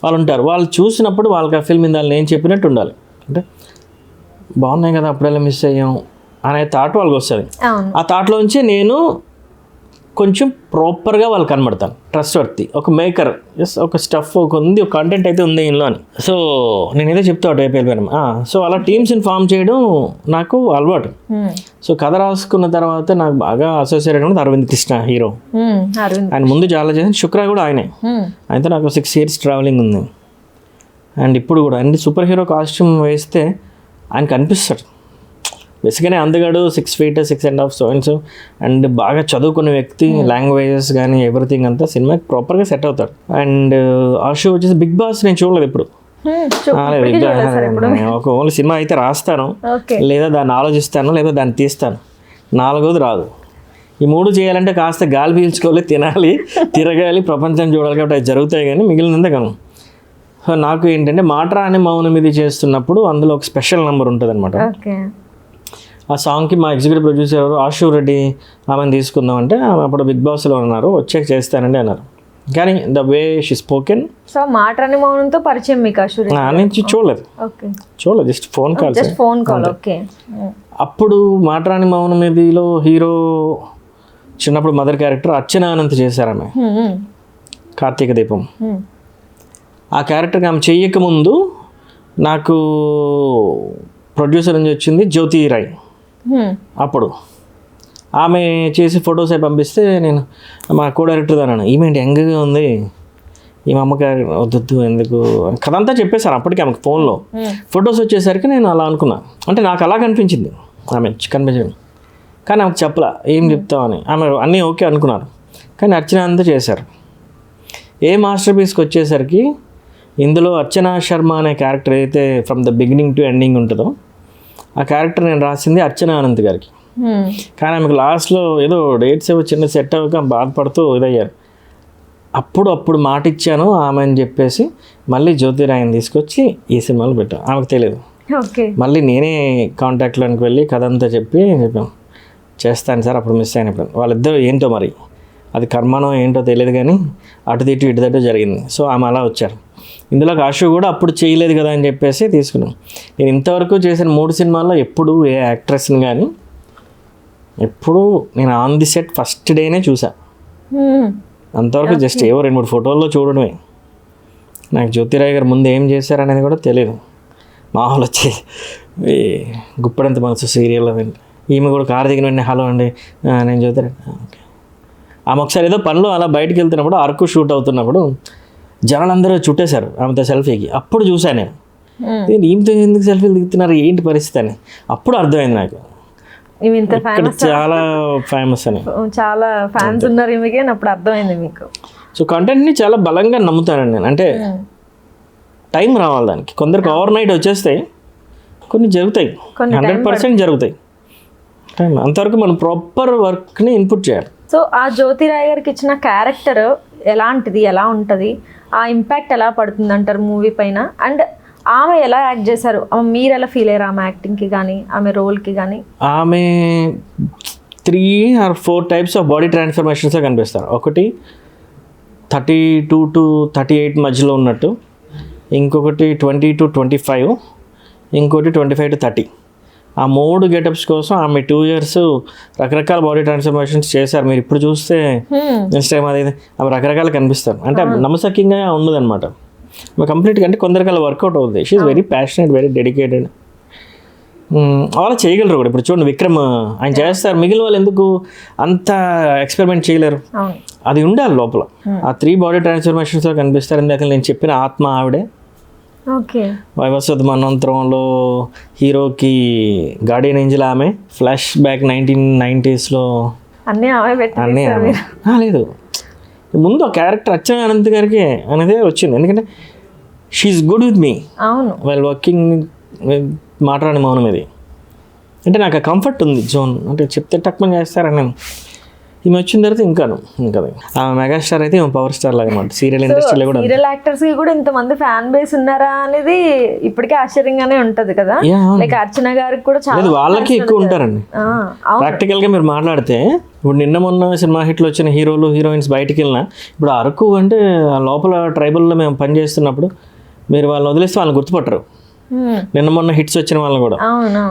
వాళ్ళు ఉంటారు. వాళ్ళు చూసినప్పుడు వాళ్ళకి ఆ ఫిల్మ్ ఇందాలి నేను చెప్పినట్టు ఉండాలి, అంటే బాగున్నాయి కదా అప్పుడెలా మిస్ అయ్యాం అనే థాట్ వాళ్ళకి వస్తుంది. ఆ థాట్లోంచి నేను కొంచెం ప్రాపర్గా వాళ్ళు కనబడతాను, ట్రస్ట్ వర్తి, ఒక మేకర్, ఒక స్టఫ్ ఒక ఉంది, ఒక కంటెంట్ అయితే ఉంది ఇందులో అని. సో నేనేదో చెప్తా అయిపోయాను. సో అలా టీమ్స్ని ఫామ్ చేయడం నాకు అలవాటు. సో కథ రాసుకున్న తర్వాత నాకు బాగా అసోసియేటెడ్ ఉంది అరవింద్ కృష్ణ హీరో. ఆయన ముందు చాలా చేసిన శుక్ర కూడా ఆయనే. ఆయనతో నాకు 6 years ట్రావెలింగ్ ఉంది. అండ్ ఇప్పుడు కూడా అండ్ సూపర్ హీరో కాస్ట్యూమ్ వేస్తే ఆయన కనిపిస్తాడు. బేసిక్గానే అందగాడు 6 feet 6.5 stones అండ్ బాగా చదువుకునే వ్యక్తి, లాంగ్వేజెస్ కానీ ఎవ్రీథింగ్ అంతా సినిమాకి ప్రాపర్గా సెట్ అవుతాడు. అండ్ ఆ షో వచ్చేసి బిగ్ బాస్ నేను చూడలేదు ఇప్పుడు. ఒక ఓన్లీ సినిమా అయితే రాస్తాను, లేదా దాన్ని ఆలోచిస్తాను, లేదా దాన్ని తీస్తాను. 4వది రాదు. ఈ 3 చేయాలంటే కాస్త గాలి పీల్చుకోవాలి, తినాలి, తిరగాలి, ప్రపంచం చూడాలి, కాబట్టి అవి జరుగుతాయి. కానీ మిగిలినంత కను. సో నాకు ఏంటంటే మాట్రా అనే మౌనం ఇది చేస్తున్నప్పుడు అందులో ఒక స్పెషల్ నెంబర్ ఉంటుంది అనమాట. ఆ సాంగ్కి మా ఎగ్జిక్యూటివ్ ప్రొడ్యూసర్ ఎవరు ఆశు రెడ్డి ఆమెను తీసుకుందాం అంటే ఆమె అప్పుడు బిగ్ బాస్లో ఉన్నారు, వచ్చాక చేస్తానండి అన్నారు. కానీ the way she spoken. So మాట్రాని మౌనంతో పరిచయం మీకు ఆశు రెడ్డి? నేను చూడలేదు, జస్ట్ ఫోన్ కాల్. అప్పుడు మాట్రాని మౌనం ఇదిలో హీరో చిన్నప్పుడు మదర్ క్యారెక్టర్ అర్చన అనంత్ చేశారు ఆమె, కార్తీక దీపం. ఆ క్యారెక్టర్కి ఆమె చెయ్యక ముందు నాకు ప్రొడ్యూసర్ నుంచి వచ్చింది జ్యోతి రాయ్. అప్పుడు ఆమె చేసి ఫొటోస్ అవి పంపిస్తే నేను మా కో డైరెక్టర్ అన్నాను, ఈమెంటి యంగ్గా ఉంది, ఈ మా అమ్మకి వద్దు ఎందుకు కథ అంతా చెప్పేశాను అప్పటికి ఆమెకు ఫోన్లో. ఫొటోస్ వచ్చేసరికి నేను అలా అనుకున్నా, అంటే నాకు అలా కనిపించింది ఆమె కనిపించింది, కానీ ఆమెకు చెప్పలా ఏం చెప్తామని. ఆమె అన్నీ ఓకే అనుకున్నారు, కానీ అర్చన అంతా చేశారు. ఏ మాస్టర్ పీస్కి వచ్చేసరికి ఇందులో అర్చనా శర్మ అనే క్యారెక్టర్ అయితే from the beginning to ending ఉంటుందో ఆ క్యారెక్టర్ నేను రాసింది అర్చన అనంత్ గారికి. కానీ ఆమెకు లాస్ట్లో ఏదో డేట్స్ ఏవో చిన్న సెట్ అవ్వక బాధపడుతూ ఇదయ్యారు. అప్పుడు మాట ఇచ్చాను ఆమె అని చెప్పేసి మళ్ళీ జ్యోతిరాయని తీసుకొచ్చి ఈ సినిమాలో పెట్టాను. ఆమెకు తెలియదు. ఓకే. మళ్ళీ నేనే కాంటాక్ట్లోకి వెళ్ళి కథ అంతా చెప్పాను, చేస్తాను సార్, అప్పుడు మిస్ అయినప్పుడు. వాళ్ళిద్దరు ఏంటో మరి అది కర్మనో ఏంటో తెలియదు కానీ అటు తిట్టు ఇటు తట్టు జరిగింది. సో ఆమె అలా వచ్చారు. ఇందులో ఆశు కూడా అప్పుడు చేయలేదు కదా అని చెప్పేసి తీసుకున్నాను. నేను ఇంతవరకు చేసిన 3 సినిమాల్లో ఎప్పుడు ఏ యాక్ట్రెస్ని కానీ ఎప్పుడు నేను ఆన్ ది సెట్ ఫస్ట్ డేనే చూసా. అంతవరకు జస్ట్ ఏవో 2-3 ఫోటోల్లో చూడడమే. నాకు జ్యోతిరాయ్ గారు ముందు ఏం చేశారనేది కూడా తెలియదు. మామూలు వచ్చి గుప్పడంత మనసు సీరియల్ అదండి. ఈమె కూడా కారు దిగిన వెంటనే హలో అండి నేను జ్యోతిరాయ్. ఓకే. ఆమె ఒకసారి ఏదో పనిలో అలా బయటకు వెళ్తున్నప్పుడు అరకు షూట్ అవుతున్నప్పుడు జనాలందరూ చుట్టేశారు ఆమెతో సెల్ఫీకి. అప్పుడు చూశాను నేను ఈమెతో ఎందుకు సెల్ఫీలు దిగుతున్నారు ఏంటి పరిస్థితి అని. అప్పుడు అర్థమైంది నాకు చాలా ఫేమస్ అని. చాలా ఫ్యాన్స్ ఉన్నారు ఈమెకి అని అప్పుడు అర్థమైంది మీకు. సో కంటెంట్ని చాలా బలంగా నమ్ముతానండి నేను. అంటే టైం రావాలి దానికి. కొందరికి ఓవర్ నైట్ వచ్చేస్తాయి, కొన్ని జరుగుతాయి, 100% జరుగుతాయి. టైం అంతవరకు మనం ప్రాపర్ వర్క్ని ఇన్పుట్ చేయాలి. సో ఆ జ్యోతిరాయ్ గారికి ఇచ్చిన క్యారెక్టర్ ఎలాంటిది, ఎలా ఉంటుంది, ఆ ఇంపాక్ట్ ఎలా పడుతుంది అంటారు మూవీ పైన? అండ్ ఆమె ఎలా యాక్ట్ చేశారు, మీరు ఎలా ఫీల్ అయ్యారు ఆమె యాక్టింగ్కి కానీ ఆమె రోల్కి కానీ? ఆమె 3 or 4 టైప్స్ ఆఫ్ బాడీ ట్రాన్స్ఫర్మేషన్స్లో కనిపిస్తారు. ఒకటి 32 to 38 మధ్యలో ఉన్నట్టు, ఇంకొకటి 20 to 25, ఇంకోటి 25 to 30. ఆ 3 గెటప్స్ కోసం ఆమె 2 years రకరకాల బాడీ ట్రాన్స్ఫర్మేషన్స్ చేశారు. మీరు ఇప్పుడు చూస్తే ఇన్స్టాగ్రామ్ అది ఆమె రకరకాలు కనిపిస్తారు. అంటే నమ్మసక్యంగా ఉండదన్నమాట కంప్లీట్గా. అంటే కొందరికి అలా వర్కౌట్ అవుతుంది. She's very passionate, very dedicated. అలా చేయగలరు కూడా. ఇప్పుడు చూడండి విక్రమ్ ఆయన చేస్తారు, మిగిలిన వాళ్ళు ఎందుకు అంత ఎక్స్పెరిమెంట్ చేయలేరు? అది ఉండాలి లోపల. ఆ 3 బాడీ ట్రాన్స్ఫర్మేషన్స్లో కనిపిస్తారు. ఇందాక నేను చెప్పిన ఆత్మ ఆవిడే. ఓకే. వైవస్వత్ మన్వంతరంలో హీరోకి గార్డియన్ ఏంజల్ ఆమె. ఫ్లాష్ బ్యాక్ 1990sలో అన్నీ ఆమె. లేదు, ముందు ఆ క్యారెక్టర్ అర్చన అనంత్ గారికి అనేదే వచ్చింది. ఎందుకంటే she's good with me while working మాట్లాడే మౌనం ఇది. అంటే నాకు ఆ కంఫర్ట్ ఉంది జోన్. అంటే చెప్తే టక్మని చేస్తారని నేను. ఈమె వచ్చిన తర్వాత ఇంకా ఆమె మెగాస్టార్ అయితే పవర్ స్టార్ లాగా అనమాట. సీరియల్ ఇండస్ట్రీలో కూడా సీరియల్ యాక్టర్స్ కి కూడా ఇంతమంది ఫ్యాన్ బేస్ ఉన్నారా అనేది ఇప్పటికే ఆశ్చర్యంగానే ఉంటది కదా. లైక్ అర్చన గారికి కూడా చాలా వాళ్ళకి ఎక్కువ ఉంటారండి. ప్రాక్టికల్ గా మీరు మాట్లాడితే ఇప్పుడు నిన్న మొన్న సినిమా హిట్లు వచ్చిన హీరోలు హీరోయిన్స్ బయటికి వెళ్ళినా, ఇప్పుడు అరకు అంటే లోపల ట్రైబల్లో మేము పని చేస్తున్నప్పుడు మీరు వాళ్ళని వదిలేస్తే వాళ్ళని గుర్తుపట్టరు. నిన్న మొన్న హిట్స్ వచ్చిన వాళ్ళని కూడా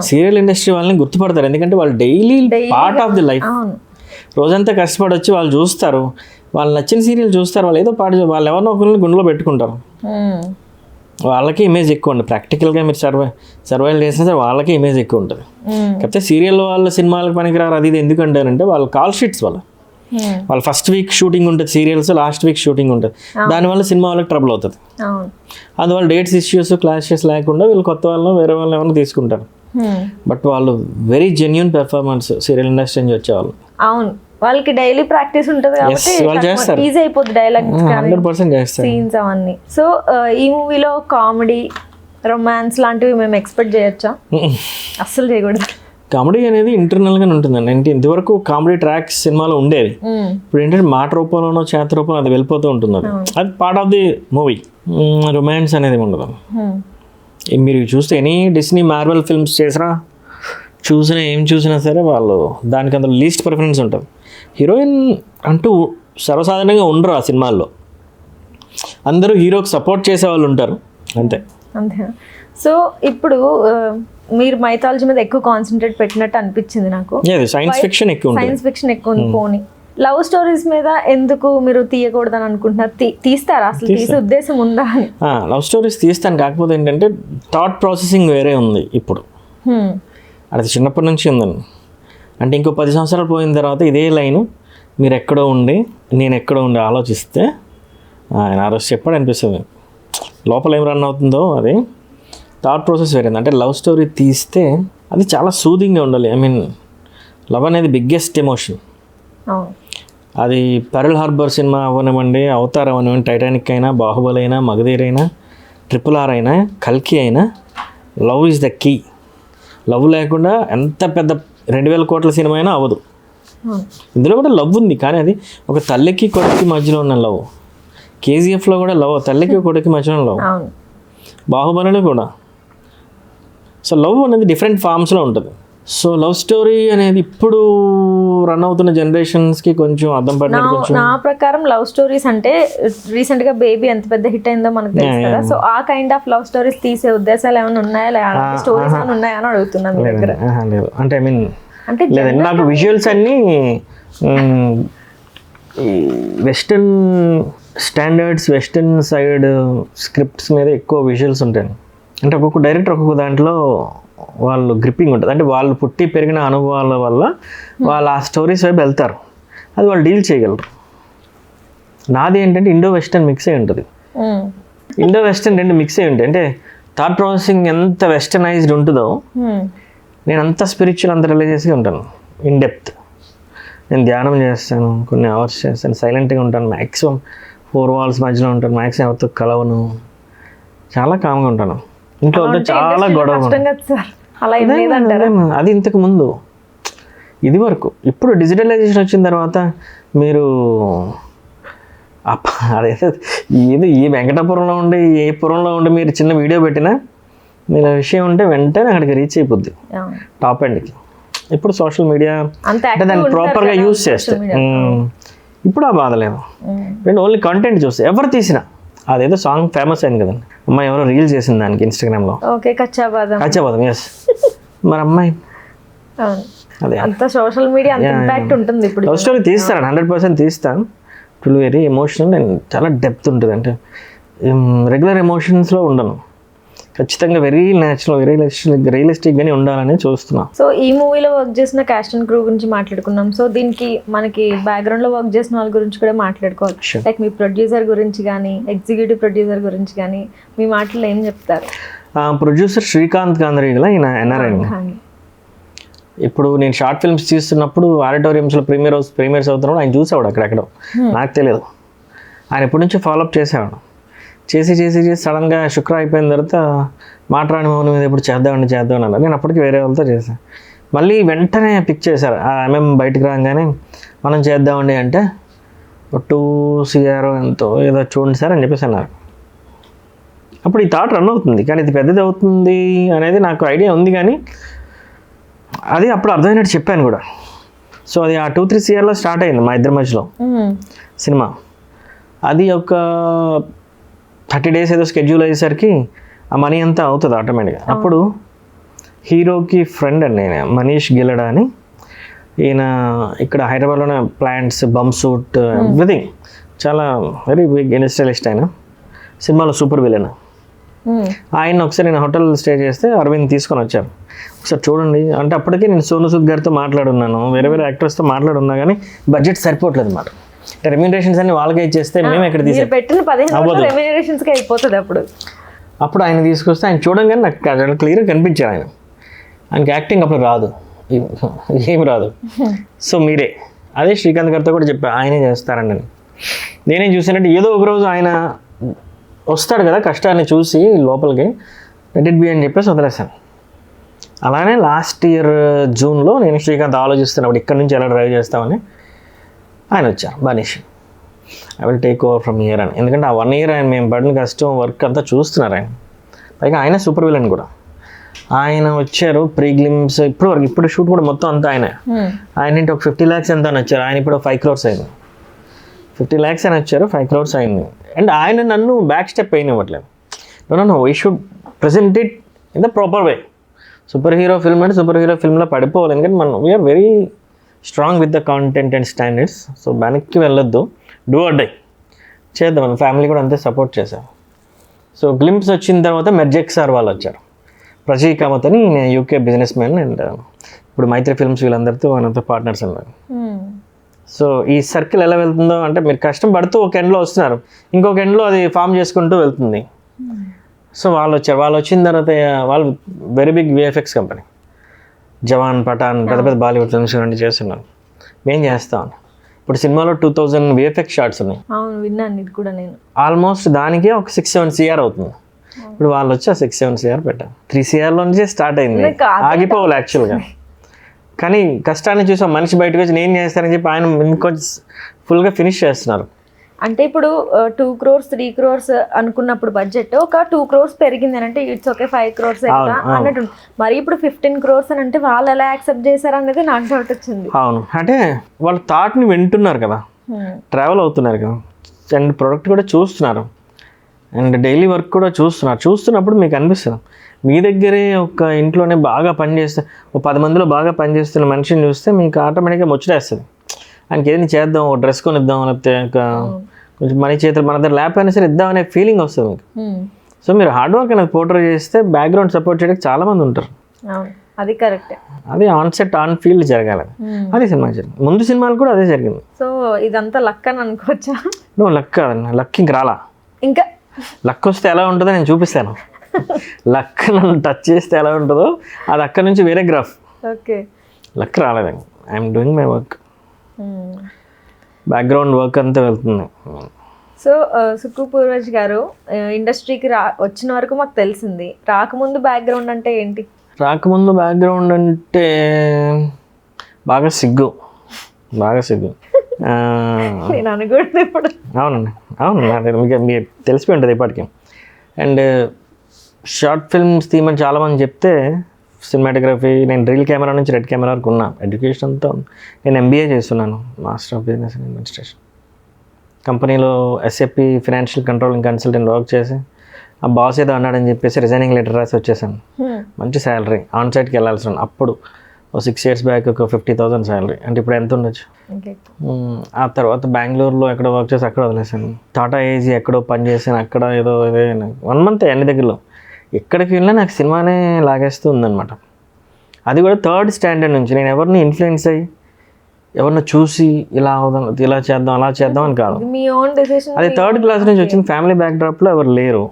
సీరియల్ ఇండస్ట్రీ వాళ్ళని గుర్తుపడతారు. ఎందుకంటే వాళ్ళు daily part of the life. రోజంతా కష్టపడి వచ్చి వాళ్ళు చూస్తారు, వాళ్ళు నచ్చిన సీరియల్ చూస్తారు, వాళ్ళు ఏదో పాట వాళ్ళు ఎవరినో ఒకరిని గుండెలో పెట్టుకుంటారు. వాళ్ళకి ఇమేజ్ ఎక్కువ ఉంటుంది. ప్రాక్టికల్గా మీరు సర్వైవల్ చేసినా సరే వాళ్ళకి ఇమేజ్ ఎక్కువ ఉంటుంది. కాకపోతే సీరియల్ వాళ్ళు సినిమాలకు పనికిరారు అది ఇది ఎందుకంటారంటే వాళ్ళు కాల్ షీట్స్ వాళ్ళు ఫస్ట్ వీక్ షూటింగ్ ఉంటుంది సీరియల్స్, లాస్ట్ వీక్ షూటింగ్ ఉంటుంది. దానివల్ల సినిమా వాళ్ళకి ట్రబుల్ అవుతుంది. అందువల్ల డేట్స్ ఇష్యూస్ క్లాషెస్ లేకుండా వీళ్ళు కొత్త వాళ్ళని వేరే వాళ్ళని ఎవరైనా తీసుకుంటారు. బట్ వాళ్ళు very genuine performance serial industry నుంచి వచ్చేవాళ్ళు. అవును, వాళ్ళకి డైలీ ప్రాక్టీస్ ఉంటుంది కాబట్టి ఈజీ అయిపోతుంది డైలాగ్స్ 100% చేస్తారు, సీన్స్ అవన్నీ. సో ఈ మూవీలో కామెడీ రొమాన్స్ లాంటివి మేము ఎక్స్పెక్ట్ చేయొచ్చా? అస్సలు చేయకూడదు. కామెడీ అనేది ఇంటర్నల్గానే ఉంటుందండి. అంటే ఇంతవరకు కామెడీ ట్రాక్స్ సినిమాలో ఉండేవి. ఇప్పుడు ఏంటంటే మాట రూపంలోనో చేత రూపంలో అది వెళ్ళిపోతూ ఉంటుంది. అది part of the movie. Romance అనేది ఉండదు. మీరు చూస్తే ఎనీ డిస్నీ మార్వెల్ ఫిల్మ్స్ ఏం చూసినా సరే వాళ్ళు దానికి అందులో లీస్ట్ ప్రిఫరెన్స్ ఉంటుంది. హీరోయిన్ అంటూ సర్వసాధారణంగా ఉండరు ఆ సినిమాల్లో. అందరూ హీరోకి సపోర్ట్ చేసే వాళ్ళు ఉంటారు అంతే. సో ఇప్పుడు మీరు మైథాలజీ మీద ఎక్కువ కాన్సన్ట్రేట్ పెట్టినట్టు అనిపించింది నాకు. సైన్స్ ఫిక్షన్ ఎక్కువ ఉంది. పోనీ లవ్ స్టోరీస్ మీద ఎందుకు మీరు తీయకూడదని అనుకుంటున్నారు? తీస్తారా? అసలు తీసే ఉద్దేశం ఉందా అని? లవ్ స్టోరీస్ తీస్తాను. కాకపోతే ఏంటంటే థాట్ ప్రాసెసింగ్ వేరే ఉంది ఇప్పుడు. అది చిన్నప్పటి నుంచి ఉందండి. అంటే ఇంకో 10 సంవత్సరాలు పోయిన తర్వాత ఇదే లైను మీరు ఎక్కడో ఉండి నేను ఎక్కడో ఉండి ఆలోచిస్తే ఆయన ఆ రోజు చెప్పాడు అనిపిస్తుంది. లోపల ఏం రన్ అవుతుందో అది థాట్ ప్రాసెస్ వేరే. అంటే లవ్ స్టోరీ తీస్తే అది చాలా సూదింగ్గా ఉండాలి. ఐ మీన్ లవ్ అనేది బిగ్గెస్ట్ ఎమోషన్. అది పెరల్ హార్బర్ సినిమా అవ్వనివ్వండి, అవతార్ అవ్వనివ్వండి, టైటానిక్ అయినా, బాహుబలి అయినా, మగధీర్ అయినా, RRR అయినా, కల్కి అయినా, love is the key. Love లేకుండా ఎంత పెద్ద 2000 కోట్ల సినిమా అయినా అవ్వదు. అవును. ఇందులో కూడా లవ్ ఉంది, కానీ అది ఒక తల్లికి కొడుకు మధ్యలో ఉన్న లవ్. కేజీఎఫ్లో కూడా లవ్, తల్లికి కొడుకు మధ్యలో లవ్. అవును. బాహుబలిలో కూడా. సో లవ్ అనేది డిఫరెంట్ ఫామ్స్లో ఉంటుంది. సో లవ్ స్టోరీ అనేది ఇప్పుడు రన్ అవుతున్న జనరేషన్స్కి కొంచెం అర్థం పడినట్టు కొంచెం. నా ప్రకారం లవ్ స్టోరీస్ అంటే రీసెంట్ గా బేబీ ఎంత పెద్ద హిట్ అయిందో మనకు తెలుసు కదా. సో ఆ కైండ్ ఆఫ్ లవ్ స్టోరీస్ తీసే ఉద్దేశాలు ఏమైనా ఉన్నాయా, లేదా స్టోరీస్ ఏమైనా ఉన్నాయా అని అడుగుతున్నాను మీ దగ్గర. లేదు అంటే ఐ మీన్ అంటే లేదండి, నాకు విజువల్స్ అన్నీ western standards, western side scripts మీద ఎక్కువ విజువల్స్ ఉంటాయి. అంటే ఒక్కొక్క డైరెక్టర్ ఒక్కొక్క దాంట్లో వాళ్ళు గ్రిప్పింగ్ ఉంటుంది. అంటే వాళ్ళు పుట్టి పెరిగిన అనుభవాల వల్ల వాళ్ళు ఆ స్టోరీస్ వైపు వెళ్తారు, అది వాళ్ళు డీల్ చేయగలరు. నాది ఏంటంటే ఇండో వెస్టర్న్ మిక్స్ అయి ఉంటుంది. ఇండో వెస్టర్న్ రెండు మిక్స్ అయి ఉంటాయి. అంటే థాట్ ప్రాసెసింగ్ ఎంత వెస్టర్నైజ్డ్ ఉంటుందో నేను అంత స్పిరిచువల్, అంత రిలీజియస్గా ఉంటాను. ఇన్ డెప్త్ నేను ధ్యానం చేస్తాను, కొన్ని అవర్స్ చేస్తాను, సైలెంట్గా ఉంటాను, మ్యాక్సిమం 4 walls మధ్యలో ఉంటాను, మ్యాక్సిమం ఎవరితో కలవను, చాలా కామ్గా ఉంటాను. ఇంట్లో వద్ద చాలా గొడవ. అలా ఏం లేదంటారా? అది ఇంతకు ముందు, ఇది వరకు. ఇప్పుడు డిజిటలైజేషన్ వచ్చిన తర్వాత మీరు అదైతే ఏదో ఈ వెంకటాపురంలో ఉండి ఏ పురంలో ఉండి మీరు చిన్న వీడియో పెట్టినా మీరు విషయం ఉంటే వెంటనే అక్కడికి రీచ్ అయిపోద్ది టాప్ ఎండ్కి. ఇప్పుడు సోషల్ మీడియా అంటే దాన్ని ప్రాపర్గా యూజ్ చేస్తే ఇప్పుడు ఆ బాధ లేదు. ఓన్లీ కంటెంట్ చూస్తే ఎవరు తీసినా, అదేదో సాంగ్ ఫేమస్ అయింది కదండి, అమ్మాయి ఎవరో రీల్ చేసింది దానికి ఇన్స్టాగ్రామ్లో, కచ్చాబాదం. ఎస్, మరి అమ్మాయి అదే అంత సోషల్ మీడియా అంత ఇంపాక్ట్ ఉంటుంది. ఇప్పుడు లవ్ స్టోరీ తీస్తాను, 100% తీస్తాను. It will very emotional and చాలా డెప్త్ ఉంటుంది. అంటే రెగ్యులర్ ఎమోషన్స్లో ఉండను, ఖచ్చితంగా వెరీ న్యాచురల్, వెరీ రియలిస్టిక్గానే ఉండాలని చూస్తున్నాం. సో ఈ మూవీలో వర్క్ చేసిన క్యాస్ట్ అండ్ క్రూ గురించి మాట్లాడుకున్నాం. సో దీనికి మనకి బ్యాక్గ్రౌండ్లో వర్క్ చేసిన వాళ్ళ గురించి కూడా మాట్లాడుకోవాలి. లైక్ మీ ప్రొడ్యూసర్ గురించి కానీ, ఎగ్జిక్యూటివ్ ప్రొడ్యూసర్ గురించి కానీ మీ మాటల్లో ఏం చెప్తారు? ప్రొడ్యూసర్ శ్రీకాంత్ గాంధరీగల, ఈయన ఎన్ఆర్ఐ. ఇప్పుడు నేను షార్ట్ ఫిల్మ్స్ తీస్తున్నప్పుడు ఆడిటోరియంస్లో ప్రీమియర్స్ అవుతున్నప్పుడు ఆయన చూసేవాడు అక్కడెక్కడ, నాకు తెలియదు. ఆయన ఎప్పటి నుంచో ఫాలోఅప్ చేసేవాడు. చేసి సడన్గా శుక్ర అయిపోయిన తర్వాత మాట్లాడి మౌనం మీద ఎప్పుడు చేద్దామని అన్నారు. నేను అప్పటికి వేరే వాళ్ళతో చేశాను. మళ్ళీ వెంటనే పిక్ చేశారు. మేము బయటకు రాగానే మనం చేద్దామండి అంటే 2 CR ఎంతో ఏదో చూడండి సార్ అని చెప్పేసి అన్నారు. అప్పుడు ఈ థాట్ రన్ అవుతుంది, కానీ ఇది పెద్దది అవుతుంది అనేది నాకు ఐడియా ఉంది, కానీ అది అప్పుడు అర్థమైనట్టు చెప్పాను కూడా. సో అది ఆ 2-3 CRలో స్టార్ట్ అయింది మా ఇద్దరి మధ్యలో సినిమా. అది ఒక 30 days ఏదో స్కెడ్యూల్ అయ్యేసరికి ఆ మనీ అంతా అవుతుంది ఆటోమేటిక్గా. అప్పుడు హీరోకి ఫ్రెండ్ అండి నేను, మనీష్ గిల్లడా అని, ఈయన ఇక్కడ హైదరాబాద్లోనే ప్లాంట్స్, బమ్ సూట్, ఎవ్రీథింగ్, చాలా వెరీ బిగ్ ఇండస్ట్రియలిస్ట్. ఆయన సినిమాలో సూపర్ విలన్. ఆయన ఒకసారి నేను హోటల్ స్టే చేస్తే అరవింద్ తీసుకొని వచ్చారు. ఒకసారి చూడండి అంటే అప్పటికే నేను సోను సూద్ గారితో మాట్లాడున్నాను, వేరే యాక్టర్స్తో మాట్లాడున్నా, కానీ బడ్జెట్ సరిపోవట్లేదు మాట. రెమ్యూనరేషన్స్ అన్ని వాళ్ళకే ఇచ్చేస్తే మేము ఎక్కడ అయిపోతుంది. అప్పుడు ఆయన తీసుకొస్తే ఆయన చూడంగానే నాకు క్లియర్గా కనిపించారు. ఆయనకి యాక్టింగ్ అప్పుడు రాదు, ఏమి రాదు. సో మీరే, అదే శ్రీకాంత్ గారితో కూడా చెప్పా, ఆయనే చేస్తారండి. నేనేం చూసానంటే ఏదో ఒకరోజు ఆయన వస్తాడు కదా కష్టాన్ని చూసి లోపలికి, లెట్ ఇట్ బి అని చెప్పేసి వదిలేసాను. అలానే లాస్ట్ ఇయర్ జూన్లో నేను శ్రీకాంత్ ఆలోచిస్తున్నప్పుడు ఇక్కడ నుంచి ఎలా డ్రైవ్ చేస్తామని ఆయన వచ్చారు, Manish, I will take over from here అని. ఎందుకంటే ఆ 1 year ఆయన మేము పడిన కష్టం వర్క్ అంతా చూస్తున్నారు ఆయన. పైగా ఆయన సూపర్ విలన్ కూడా. ఆయన వచ్చారు ప్రీ గ్లిమ్స్, ఇప్పుడు షూట్ కూడా మొత్తం అంతా ఆయన ఇంటి ఒక 50 lakhs ఎంత అని వచ్చారు. ఆయన ఇప్పుడు 5 crores అయింది. 50 lakhs అని వచ్చారు, 5 crores అయింది. అండ్ ఆయన నన్ను బ్యాక్ స్టెప్ అయినివ్వట్లేదు. No we should present it in the proper way. Super hero film అంటే సూపర్ హీరో ఫిల్మ్లో పడిపోవాలి. ఎందుకంటే మనం we are very strong with the content and standards. So వెనక్కి వెళ్ళొద్దు, డూ ఆర్ డై చేద్దాం. మన ఫ్యామిలీ కూడా అంతే సపోర్ట్ చేశారు. సో గ్లింప్స్ వచ్చిన తర్వాత మెర్జెక్ సార్ వాళ్ళు వచ్చారు, ప్రజీ కామత్ అని యూకే బిజినెస్ మ్యాన్, అండ్ ఇప్పుడు మైత్రి ఫిల్మ్స్ వీళ్ళందరితో మనతో పార్ట్నర్స్ ఉన్నారు. సో ఈ సర్కిల్ ఎలా వెళ్తుందో అంటే మీరు కష్టం పడుతూ ఒక ఎండ్లో వస్తున్నారు, ఇంకొక ఎండ్లో అది ఫామ్ చేసుకుంటూ వెళ్తుంది. సో వాళ్ళు వచ్చారు. వాళ్ళు వచ్చిన తర్వాత వాళ్ళు వెరీ బిగ్ VFX కంపెనీ, జవాన్, పఠాన్, పెద్ద పెద్ద బాలీవుడ్ ఫిల్మ్స్ ఇవన్నీ చేస్తున్నారు. మేము చేస్తాం. ఇప్పుడు సినిమాలో 2000 VFX షాట్స్ ఉన్నాయి. విన్నాను ఇది కూడా నేను. ఆల్మోస్ట్ దానికే ఒక 6-7 CR అవుతుంది. ఇప్పుడు వాళ్ళు వచ్చి 6-7 CR పెట్టారు. 3 CR నుంచే స్టార్ట్ అయింది. నాకు అదే ఆగిపోవాలి యాక్చువల్గా. కానీ కష్టాన్ని చూసి మనిషి బయటకు వచ్చి నేను చేస్తానని చెప్పి ఆయన ఇంకొంచెం ఫుల్గా ఫినిష్ చేస్తున్నారు. అంటే ఇప్పుడు 2 crores 3 crores అనుకున్నప్పుడు బడ్జెట్ ఒక 2 crores పెరిగింది అని అంటే ఇట్స్ ఓకే 5 crores అన్నట్టు. మరి ఇప్పుడు 15 crores అని అంటే వాళ్ళు ఎలా యాక్సెప్ట్ చేశారు అనేది నాకు డౌట్ వచ్చింది. అవును, అంటే వాళ్ళ థాట్ని వింటున్నారు కదా, ట్రావెల్ అవుతున్నారు కదా, అండ్ ప్రొడక్ట్ కూడా చూస్తున్నారు, అండ్ డైలీ వర్క్ కూడా చూస్తున్నప్పుడు మీకు అనిపిస్తుంది మీ దగ్గరే ఒక ఇంట్లోనే బాగా పనిచేస్తే ఒక 10 మందిలో బాగా పనిచేస్తున్న మనిషిని చూస్తే మీకు ఆటోమేటిక్గా ముచ్చటేస్తుంది. ఆయనకి ఏదైనా చేద్దాం, ఒక డ్రెస్ కొని ఇద్దాం, లేకపోతే ఒక కొంచెం మనీ చేతులు మన దగ్గర లేకపోయినా సరే ఇద్దాం అనే ఫీలింగ్ వస్తుంది మీకు. సో మీరు హార్డ్ వర్క్ అనేది పోర్ట్రే చేస్తే బ్యాక్గ్రౌండ్ సపోర్ట్ చేయడానికి చాలామంది ఉంటారు. అది కరెక్ట్. అది ఆన్ సెట్ ఆన్ ఫీల్డ్ జరగాలి. అదే సినిమా జరిగింది, ముందు సినిమాలు కూడా అదే జరిగింది. సో ఇదంతా లక్ అని అనుకోవచ్చా? నువ్వు లక్ కాదన్న, లక్ ఇంక రాలా. ఇంకా లక్ వస్తే ఎలా ఉంటుందో నేను చూపిస్తాను. లక్ నన్ను టచ్ చేస్తే ఎలా ఉంటుందో అది అక్కడ నుంచి వేరే గ్రాఫ్. ఓకే, లక్ రాలేదండి. I'm doing my work, background work అంతా వెళ్తుంది. సో సుక్కు పూర్వజ్ గారు ఇండస్ట్రీకి వచ్చిన వరకు మాకు తెలిసింది. రాకముందు బ్యాక్గ్రౌండ్ అంటే ఏంటి? రాకముందు బ్యాక్గ్రౌండ్ అంటే బాగా సిగ్గు. నేను అనుకోండి ఇప్పుడు. అవునండి, అవును, మీకు తెలిసిపోయి ఉంటుంది ఇప్పటికీ. అండ్ షార్ట్ ఫిల్మ్స్ తీయమని చాలామంది చెప్తే సినిమాటోగ్రఫీ, నేను రీల్ కెమెరా నుంచి రెడ్ కెమెరా వరకు ఉన్నా. ఎడ్యుకేషన్ అంతా నేను MBA చేస్తున్నాను, master of business and administration. కంపెనీలో SAP financial controlling consultant work చేసి ఆ బాస్ ఏదో అన్నాడని చెప్పేసి రిజైనింగ్ లెటర్ రాసి వచ్చేసాను. మంచి శాలరీ, ఆన్ సైట్కి వెళ్ళాల్సి అప్పుడు 6 years బ్యాక్ ఒక 50,000 శాలరీ. అంటే ఇప్పుడు ఎంత ఉండొచ్చు. ఆ తర్వాత బెంగళూరులో ఎక్కడ వర్క్ చేసి అక్కడ వదిలేసాను. టాటా ఏజీ ఎక్కడో పని చేశాను, అక్కడ ఏదో 1 month అన్ని దగ్గరలో. ఎక్కడికి వెళ్ళినా నాకు సినిమానే లాగేస్తూ ఉందన్నమాట. అది కూడా 3rd standard నుంచి. నేను ఎవరిని ఇన్ఫ్లుయెన్స్ అయ్యి ఎవరిని చూసి ఇలా అవుదాం, ఇలా చేద్దాం, అలా చేద్దాం అని కాదు. అది 3rd class నుంచి వచ్చింది. ఫ్యామిలీ బ్యాక్డ్రాప్లో ఎవరు లేరు.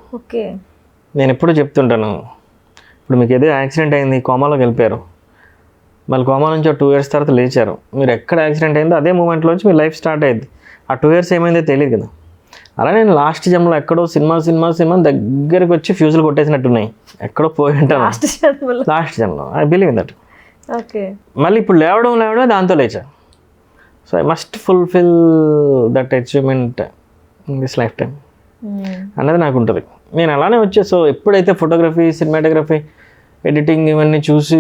నేను ఎప్పుడు చెప్తుంటాను, ఇప్పుడు మీకు ఏదో యాక్సిడెంట్ అయింది, కోమాలోకి వెళ్ళిపోయారు, మళ్ళీ కోమా నుంచి 2 years తర్వాత లేచారు. మీరు ఎక్కడ యాక్సిడెంట్ అయిందో అదే మూమెంట్లోంచి మీ లైఫ్ స్టార్ట్ అయ్యింది. ఆ 2 years ఏమైందో తెలియదు కదా. అలా నేను లాస్ట్ జన్మలో ఎక్కడో సినిమా దగ్గరికి వచ్చి ఫ్యూజులు కొట్టేసినట్టున్నాయి, ఎక్కడో పోయి ఉంటాను లాస్ట్ జన్మలో. I believe in that. మళ్ళీ ఇప్పుడు లేవడం దాంతో లేచా. So I must fulfil that achievement in this lifetime అన్నది నాకు ఉంటుంది. నేను అలానే వచ్చా. సో ఎప్పుడైతే ఫోటోగ్రఫీ, సినిమాటోగ్రఫీ, ఎడిటింగ్ ఇవన్నీ చూసి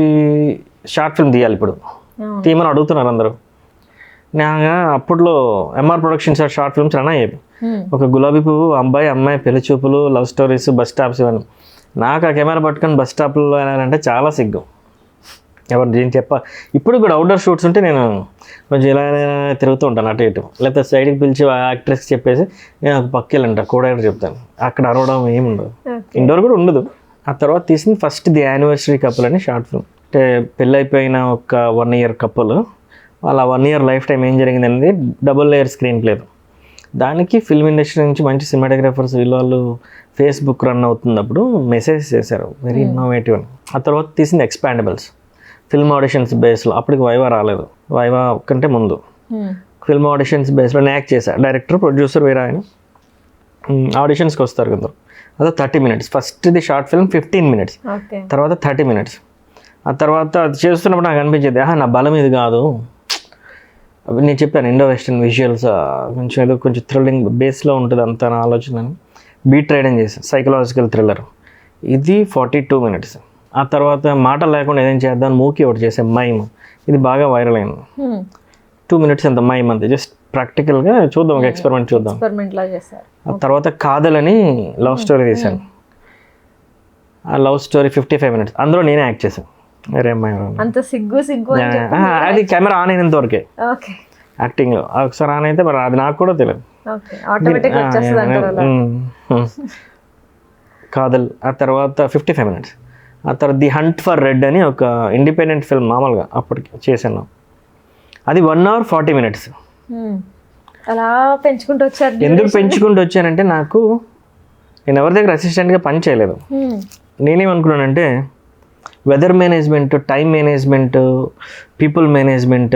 షార్ట్ ఫిల్మ్ తీయాలి ఇప్పుడు తీయమని అడుగుతున్నారు అందరూ. నాగా అప్పట్లో MR productions short films run అయ్యేవి. ఒక గులాబీ పువ్వు, అబ్బాయి అమ్మాయి, పెళ్లి చూపులు, లవ్ స్టోరీస్, బస్ స్టాప్స్ ఇవన్నీ. నాకు ఆ కెమెరా పట్టుకొని బస్ స్టాప్లో వెళ్ళాలంటే చాలా సిగ్గు. ఎవరు దీన్ని ఇప్పుడు కూడా అవుట్డోర్ షూట్స్ ఉంటే నేను కొంచెం ఇలా తిరుగుతూ ఉంటాను అటు ఇటు, లేకపోతే సైడ్కి పిలిచి యాక్ట్రెస్కి చెప్పేసి నేను ఒక పక్కెళ్ళంట కూడా చెప్తాను. అక్కడ అరవడం ఏముండదు, ఇండోర్ కూడా ఉండదు. ఆ తర్వాత తీసింది ఫస్ట్ ది యానివర్సరీ కపుల్ అని షార్ట్ ఫిల్మ్. అంటే పెళ్ళైపోయిన ఒక 1 year కపుల్, వాళ్ళ 1 year లైఫ్ టైం ఏం జరిగింది అనేది డబుల్ లేయర్ స్క్రీన్ ప్లేదు. దానికి ఫిల్మ్ ఇండస్ట్రీ నుంచి మంచి సినిమాటోగ్రాఫర్స్ వీళ్ళు ఫేస్బుక్ రన్ అవుతున్నప్పుడు మెసేజ్ చేశారు, వెరీ ఇన్నోవేటివ్ అని. ఆ తర్వాత తీసింది ఎక్స్పాండబుల్స్, ఫిల్మ్ ఆడిషన్స్ బేస్లో. అప్పటికి వైవా రాలేదు, వైవా కంటే ముందు ఫిల్మ్ ఆడిషన్స్ బేస్లో నేను యాక్ట్ చేశాను. డైరెక్టర్, ప్రొడ్యూసర్ వేరే ఆయన ఆడిషన్స్కి వస్తారు కదా. అదో 30 minutes. ఫస్ట్ది షార్ట్ ఫిల్మ్ 15 minutes, తర్వాత 30 minutes. ఆ తర్వాత అది చేస్తున్నప్పుడు నాకు అనిపించేది నా బలం ఇది కాదు. నేను చెప్పాను ఇండో వెస్టర్న్ విజువల్స్ కొంచెం ఏదో కొంచెం థ్రిల్లింగ్ బేస్లో ఉంటుంది అంత నా ఆలోచన. బీట్ రైడింగ్ చేశాను, సైకలాజికల్ థ్రిల్లర్. ఇది 42 minutes. ఆ తర్వాత మాట లేకుండా ఏదైనా చేద్దాం మూకీ ఒకటి చేసాను, మైమ్. ఇది బాగా వైరల్ అయింది. 2 minutes అంత మైమ్ అంతే, జస్ట్ ప్రాక్టికల్గా చూద్దాం, ఒక ఎక్స్పెరిమెంట్ చూద్దాం. ఆ తర్వాత కాదలని లవ్ స్టోరీ తీశాను. ఆ లవ్ స్టోరీ 55 minutes. అందులో నేనే యాక్ట్ చేశాను. అంత సిగ్గు అది కెమెరా ఆన్ అయినంత వరకే యాక్టింగ్. ఒకసారి ఆన్ అయితే మరి అది నాకు కూడా తెలియదు. కాదల్. ఆ తర్వాత 55 minutes. ఆ తర్వాత ది హంట్ ఫర్ రెడ్ అని ఒక ఇండిపెండెంట్ ఫిల్మ్ మామూలుగా అప్పటికి చేశాను. అది 1 hour 40 minutes. అలా పెంచుకుంటూ వచ్చారు. ఎందుకు పెంచుకుంటూ వచ్చానంటే నేను ఎవరి దగ్గర అసిస్టెంట్గా పని చేయలేదు. నేనేమనుకున్నానంటే weather management, time management, people management,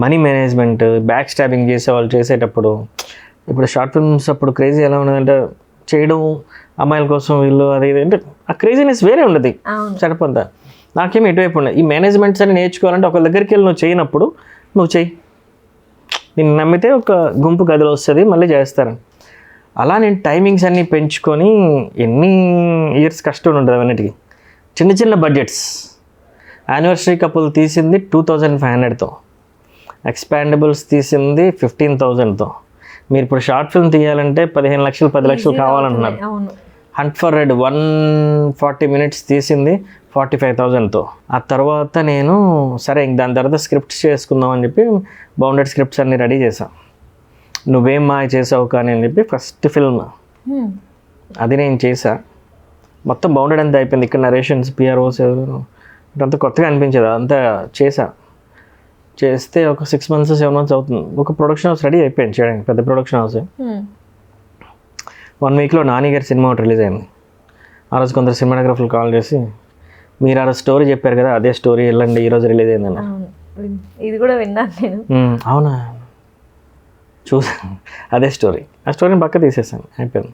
money management, back stabbing చేసేవాళ్ళు చేసేటప్పుడు, ఇప్పుడు షార్ట్ ఫిల్మ్స్ అప్పుడు క్రేజీ ఎలా ఉన్నదంటే చేయడం, అమ్మాయిల కోసం వీళ్ళు అది ఇది అంటే ఆ క్రేజీనెస్ వేరే ఉండదు అవును. సెటప్ అంతా. నాకేమో ఎటువైపు ఉండదు. ఈ మేనేజ్మెంట్స్ అని నేర్చుకోవాలంటే ఒక దగ్గరికి వెళ్ళి నువ్వు చేయనప్పుడు నువ్వు చెయ్యి, నేను నమ్మితే ఒక గుంపు గదిలో వస్తుంది మళ్ళీ చేస్తారు. అలా నేను టైమింగ్స్ అన్నీ పెంచుకొని ఎన్ని ఇయర్స్ కష్టం ఉంటుంది అవన్నిటికీ. చిన్న చిన్న బడ్జెట్స్. యానివర్సరీ కపుల్ తీసింది 2500తో, ఎక్స్పాండబుల్స్ తీసింది 15,000తో. మీరు ఇప్పుడు షార్ట్ ఫిల్మ్ తీయాలంటే 15 లక్షలు 10 లక్షలు కావాలంటున్నారు. అవును. హంట్ ఫర్ రెడ్ 140 మినిట్స్ తీసింది 45,000తో. ఆ తర్వాత నేను సరే ఇంక దాని తర్వాత స్క్రిప్ట్స్ చేసుకుందాం అని చెప్పి బౌండెడ్ స్క్రిప్ట్స్ అన్నీ రెడీ చేశాను. నువ్వేం మాయ చేసావు కానీ అని చెప్పి ఫస్ట్ ఫిల్మ్ అది నేను చేశా. మొత్తం బౌండెడ్ అంతా అయిపోయింది. ఇక్కడ నరేషన్స్ పిఆర్ఓస్ ఎవరు అంతా కొత్తగా అనిపించేది. అంతా చేస్తే ఒక 6 months 7 months అవుతుంది. ఒక ప్రొడక్షన్ హౌస్ రెడీ అయిపోయింది చేయడానికి, పెద్ద ప్రొడక్షన్ హౌస్. 1 weekలో నాని గారి సినిమా ఒకటి రిలీజ్ అయింది. ఆ రోజు కొందరు సినిమాటోగ్రఫర్లు కాల్ చేసి మీరు ఆ రోజు స్టోరీ చెప్పారు కదా అదే స్టోరీ వెళ్ళండి ఈరోజు రిలీజ్ అయిందన్న. ఇది కూడా విన్నాను నేను. అవునా, చూసాను అదే స్టోరీ. ఆ స్టోరీని పక్క తీసేసాను, అయిపోయింది.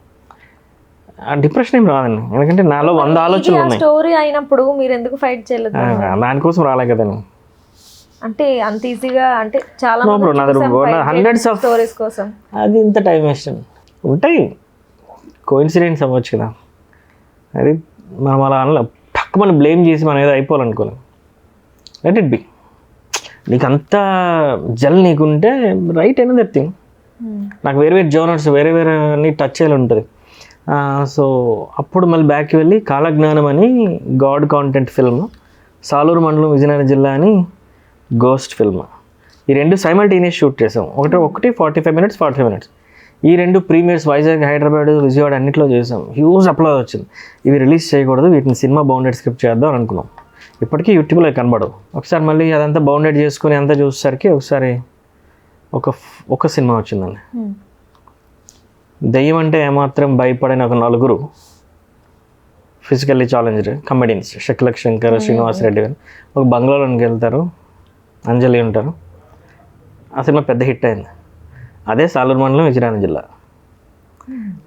ఆ డిప్రెషన్ ఏం రాదండి, ఎందుకంటే నాలో 100 ఆలోచనలు ఉన్నాయి. స్టోరీ అయినప్పుడు మీరు ఎందుకు ఫైట్ చేయలేదు? దానికోసం రాలే కదా నేను. అంటే అంత ఈజీగా అంటే చాలా హండ్రెడ్స్ ఆఫ్ స్టోరీస్ కోసం అది ఇంత టైం వేస్ట్ ఉంటాయి. కోఇన్సిడెంట్స్ అవ్వచ్చు కదా, అది మనం అలా అనలేం. టక్ మనం బ్లేమ్ చేసి మనం ఏదో అయిపోవాలనుకోలేం. Let it be. నీకు అంత జల్ నీకుంటే రైట్ అనదర్ థింగ్. నాకు వేరే వేరే జోనర్స్ వేరే వేరే అన్ని టచ్ చేయాలి ఉంటుంది. సో అప్పుడు మళ్ళీ బ్యాక్కి వెళ్ళి కాలజ్ఞానం అని గాడ్ కాంటెంట్ ఫిల్మ్, సాలూరు మండలం విజయనగరం జిల్లా అని గోస్ట్ ఫిల్మ్. ఈ 2 సైమల్టేనియస్ షూట్ చేసాం. ఒకటి 45 minutes 45 minutes. ఈ 2 ప్రీమియర్స్ వైజాగ్, హైదరాబాద్, విజయవాడ అన్నింటిలో చేసాం. హ్యూజ్ అప్లోడ్ వచ్చింది. ఇవి రిలీజ్ చేయకూడదు, వీటిని సినిమా బౌండెడ్ స్క్రిప్ట్ చేద్దాం అని అనుకున్నాం. ఇప్పటికీ యూట్యూబ్లో కనబడవు. ఒకసారి మళ్ళీ అదంతా బౌండెడ్ చేసుకుని అంతా చూసేసరికి ఒకసారి ఒక సినిమా వచ్చిందండి. దెయ్యం అంటే ఏమాత్రం భయపడిన ఒక 4 physically challenged comedians, Shakalaka Shankar, Srinivas Reddy garu ఒక బంగ్లాలోకి వెళ్తారు, అంజలి ఉంటారు. ఆ సినిమా పెద్ద హిట్ అయింది. అదే సాలూరు మండలం విజయనగరం జిల్లా.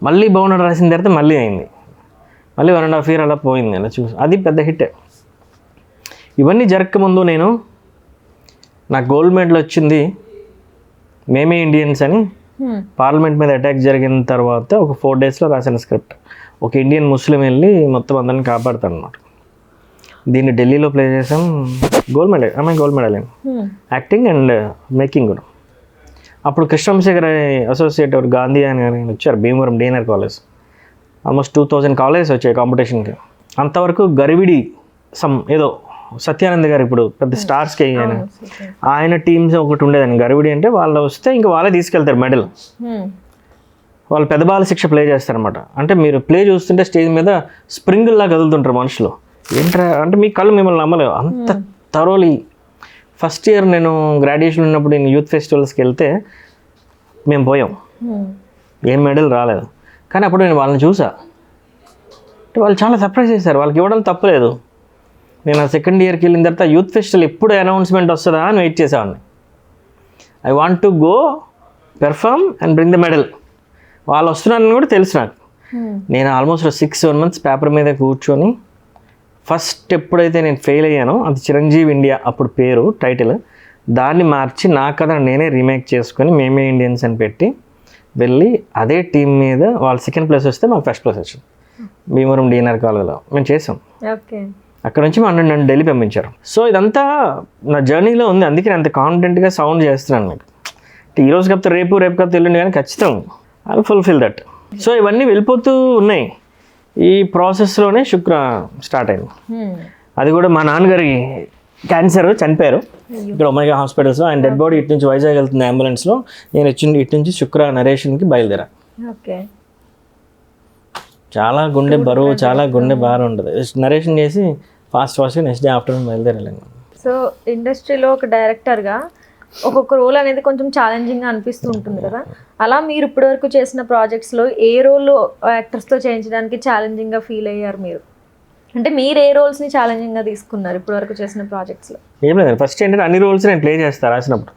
మళ్ళీ బౌండెడ్ రాసిన తర్వాత మళ్ళీ అయింది. మళ్ళీ 1.5 year అలా పోయింది. అలా చూసి అది పెద్ద హిట్. ఇవన్నీ జరగకముందు నేను నాకు గోల్డ్ మెడల్ వచ్చింది మేమే ఇండియన్స్ అని. పార్లమెంట్ మీద అటాక్ జరిగిన తర్వాత ఒక 4 daysలో రాసిన స్క్రిప్ట్. ఒక ఇండియన్ ముస్లిం వెళ్ళి మొత్తం అందరిని కాపాడుతాడు అన్నమాట. దీన్ని ఢిల్లీలో ప్లే చేసాం. Gold medal acting and making కూడా. అప్పుడు కృష్ణంశేఖర్ అసోసియేట్ గాంధీ అని వచ్చారు Bhimavaram DNR college. Almost 2000 colleges వచ్చాయి కాంపిటీషన్కి. అంతవరకు గరివిడి ఏదో సత్యానంద్ గారు ఇప్పుడు పెద్ద స్టార్స్కి ఆయన టీమ్స్ ఒకటి ఉండేదండి. గరివిడి అంటే వాళ్ళు వస్తే ఇంకా వాళ్ళే తీసుకెళ్తారు మెడల్. వాళ్ళు పెద్ద బాల శిక్ష ప్లే చేస్తారనమాట. అంటే మీరు ప్లే చూస్తుంటే స్టేజ్ మీద స్ప్రింగుల్లా కదులుతుంటారు మనుషులు. ఏంట్రా అంటే మీ కళ్ళు మిమ్మల్ని నమ్మలేవు అంత థరోలీ. ఫస్ట్ ఇయర్ నేను గ్రాడ్యుయేషన్ ఉన్నప్పుడు నేను యూత్ ఫెస్టివల్స్కి వెళ్తే మేము పోయాం, ఏం మెడల్ రాలేదు. కానీ అప్పుడు నేను వాళ్ళని చూసా, అంటే వాళ్ళు చాలా సర్ప్రైజ్ చేశారు. వాళ్ళకి ఇవ్వడం తప్పలేదు. నేను ఆ 2nd yearకి వెళ్ళిన తర్వాత యూత్ ఫెస్టివల్ ఎప్పుడు అనౌన్స్మెంట్ వస్తుందా అని వెయిట్ చేసేవాడిని. I want to go perform and bring the medal. వాళ్ళు వస్తున్నారని కూడా తెలుసు నాకు. నేను ఆల్మోస్ట్ 6-7 months పేపర్ మీద కూర్చొని ఫస్ట్ ఎప్పుడైతే నేను ఫెయిల్ అయ్యానో అది చిరంజీవి ఇండియా అప్పుడు పేరు టైటిల్, దాన్ని మార్చి నా కథ నేనే రీమేక్ చేసుకొని మేమే ఇండియన్స్ అని పెట్టి వెళ్ళి అదే టీం మీద వాళ్ళు 2nd place వస్తే మాకు 1st place వచ్చింది. భీమవరం డిఎన్ఆర్ కాలేజ్లో మేము చేసాం. అక్కడ నుంచి నన్ను ఢిల్లీ పంపించారు. సో ఇదంతా నా జర్నీలో ఉంది. అందుకే నేను అంత కాన్ఫిడెంట్గా సౌండ్ చేస్తున్నాను మీకు. ఈరోజు కాకపోతే రేపు కాకపోతే ఎల్లుండి కానీ ఖచ్చితంగా I will fulfil that. So ఇవన్నీ వెళ్ళిపోతూ ఉన్నాయి. ఈ ప్రాసెస్లోనే శుక్ర స్టార్ట్ అయింది. అది కూడా మా నాన్నగారికి క్యాన్సర్, చనిపోయారు ఇక్కడ ఒమేగా హాస్పిటల్స్లో. ఆయన డెడ్ బాడీ ఇటు నుంచి వైజాగ్ వెళ్తుంది అంబులెన్స్లో. నేను ఇటు నుంచి శుక్ర నరేషన్కి బయలుదేరా. చాలా గుండె బరువు, చాలా గుండె భారం ఉంటుంది. నరేషన్ చేసి ఫాస్ట్గా నెక్స్ట్ డే ఆఫ్టర్నూన్ బయలుదేరాను. సో ఇండస్ట్రీలో ఒక డైరెక్టర్గా ఒక్కొక్క రోల్ అనేది కొంచెం ఛాలెంజింగ్గా అనిపిస్తూ ఉంటుంది కదా. అలా మీరు ఇప్పటివరకు చేసిన ప్రాజెక్ట్స్లో ఏ రోల్ యాక్టర్స్తో చేయించడానికి ఛాలెంజింగ్గా ఫీల్ అయ్యారు మీరు? అంటే మీరు ఏ రోల్స్ని ఛాలెంజింగ్గా తీసుకున్నారు ఇప్పటివరకు చేసిన ప్రాజెక్ట్స్లో? ఏం లేదు, ఫస్ట్ ఏంటంటే అన్ని రోల్స్ నేను ప్లే చేస్తాను రాసినప్పుడు.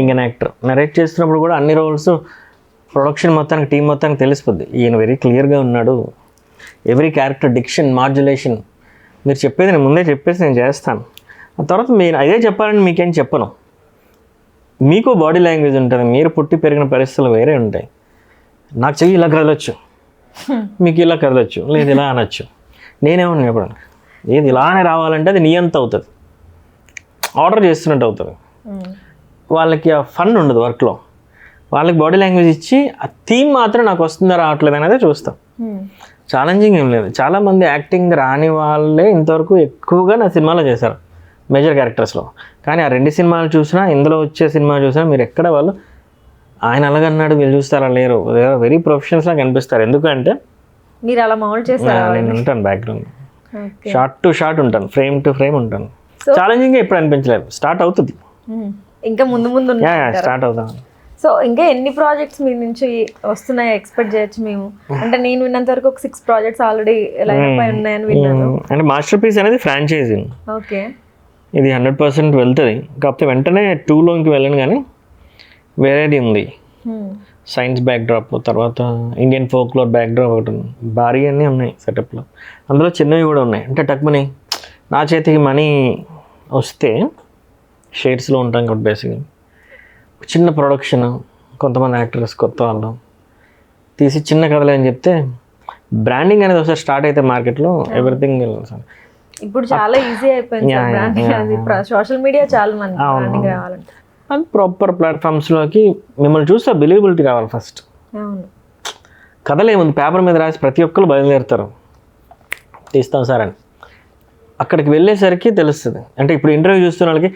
ఇండియన్ యాక్టర్ నరేట్ చేస్తున్నప్పుడు కూడా అన్ని రోల్స్ ప్రొడక్షన్ మొత్తానికి టీం మొత్తానికి తెలిసిపోద్ది. ఈయన వెరీ క్లియర్గా ఉన్నాడు, ఎవ్రీ క్యారెక్టర్ డిక్షన్ మాడ్యులేషన్ మీరు చెప్పేది నేను ముందే చెప్పేసి నేను చేస్తాను. ఆ తర్వాత మీరు అదే చెప్పాలని మీకేం చెప్పను. మీకు బాడీ లాంగ్వేజ్ ఉంటుంది, మీరు పుట్టి పెరిగిన పరిస్థితులు వేరే ఉంటాయి. నాకు చెయ్యి ఇలా కదలొచ్చు, మీకు ఇలా కదలొచ్చు, లేదు ఇలా అనొచ్చు. నేనేమన్నా ఎప్పుడు ఏది ఇలానే రావాలంటే అది నీ అంత అవుతుంది, ఆర్డర్ చేస్తున్నట్టు అవుతుంది. వాళ్ళకి ఆ ఫన్ ఉండదు వర్క్లో. వాళ్ళకి బాడీ లాంగ్వేజ్ ఇచ్చి ఆ థీమ్ మాత్రం నాకు వస్తుందా రావట్లేదు అనేది చూస్తాం. ఛాలెంజింగ్ ఏం లేదు. చాలామంది యాక్టింగ్ రాని వాళ్ళే ఇంతవరకు ఎక్కువగా నా సినిమాలో చేశారు మేజర్ క్యారెక్టర్స్లో. కానీ ఆ 2 సినిమాలు చూసినా, ఇందులో వచ్చే సినిమా చూసినా మీరు ఎక్కడ వాళ్ళు ఆయన అలాగన్నాడు వీళ్ళు చూస్తారా లేరు, వెరీ ప్రొఫెషనల్స్లా కనిపిస్తారు. ఎందుకంటే మీరు అలా మౌల్డ్ చేశారా? నేను ఉంటాను బ్యాక్గ్రౌండ్, షార్ట్ టు షార్ట్ ఉంటాను, ఫ్రేమ్ టు ఫ్రేమ్ ఉంటాను. ఛాలెంజింగ్గా ఎప్పుడు అనిపించలేదు. స్టార్ట్ అవుతుంది, ఇంకా ముందు ముందు స్టార్ట్ అవుతాం. సో ఇంకా ఎన్ని ప్రాజెక్ట్స్ మీ నుంచి వస్తున్నాయో ఎక్స్పెక్ట్ చేయొచ్చు మేము? అంటే నేను విన్నంత వరకు ఒక 6 ప్రాజెక్ట్స్ ఆల్రెడీ లైన్ అయి ఉన్నాయని విన్నాను. అంటే మాస్టర్ పీస్ అనేది ఫ్రాంచైజీ. ఓకే, ఇది 100% వెళ్తుంది. కాకపోతే వెంటనే 2లోకి వెళ్ళను, కానీ వేరేది ఉంది. సైన్స్ బ్యాక్డ్రాప్, తర్వాత ఇండియన్ ఫోక్లోర్ బ్యాక్డ్రాప్ ఒకటి ఉంది. భారీ అన్నీ ఉన్నాయి సెటప్లో. అందులో చిన్నవి కూడా ఉన్నాయి. అంటే టక్మని నా చేతికి మనీ వస్తే షేర్స్లో ఉంటాం కాబట్టి బేసిక్గా చిన్న ప్రొడక్షన్, కొంతమంది యాక్టర్స్ కొత్త వాళ్ళు తీసి చిన్న కథలు అని చెప్తే బ్రాండింగ్ అనేది ఒకసారి స్టార్ట్ అయితే మార్కెట్లో ఎవ్రీథింగ్. ఇప్పుడు చాలా ఈజీ అయిపోయింది బ్రాండింగ్ అది. సోషల్ మీడియా చాలా మంది బ్రాండింగ్ రావాలంటే అది ప్రాపర్ ప్లాట్ఫామ్స్లోకి మిమ్మల్ని చూస్తే బిలీవబిలిటీ రావాలి ఫస్ట్. కథలు ఏముంది, పేపర్ మీద రాసి ప్రతి ఒక్కరు బయలుదేరుతారు తీస్తాం సార్ అని. అక్కడికి వెళ్ళేసరికి తెలుస్తుంది. అంటే ఇప్పుడు ఇంటర్వ్యూ చూస్తున్న వాళ్ళకి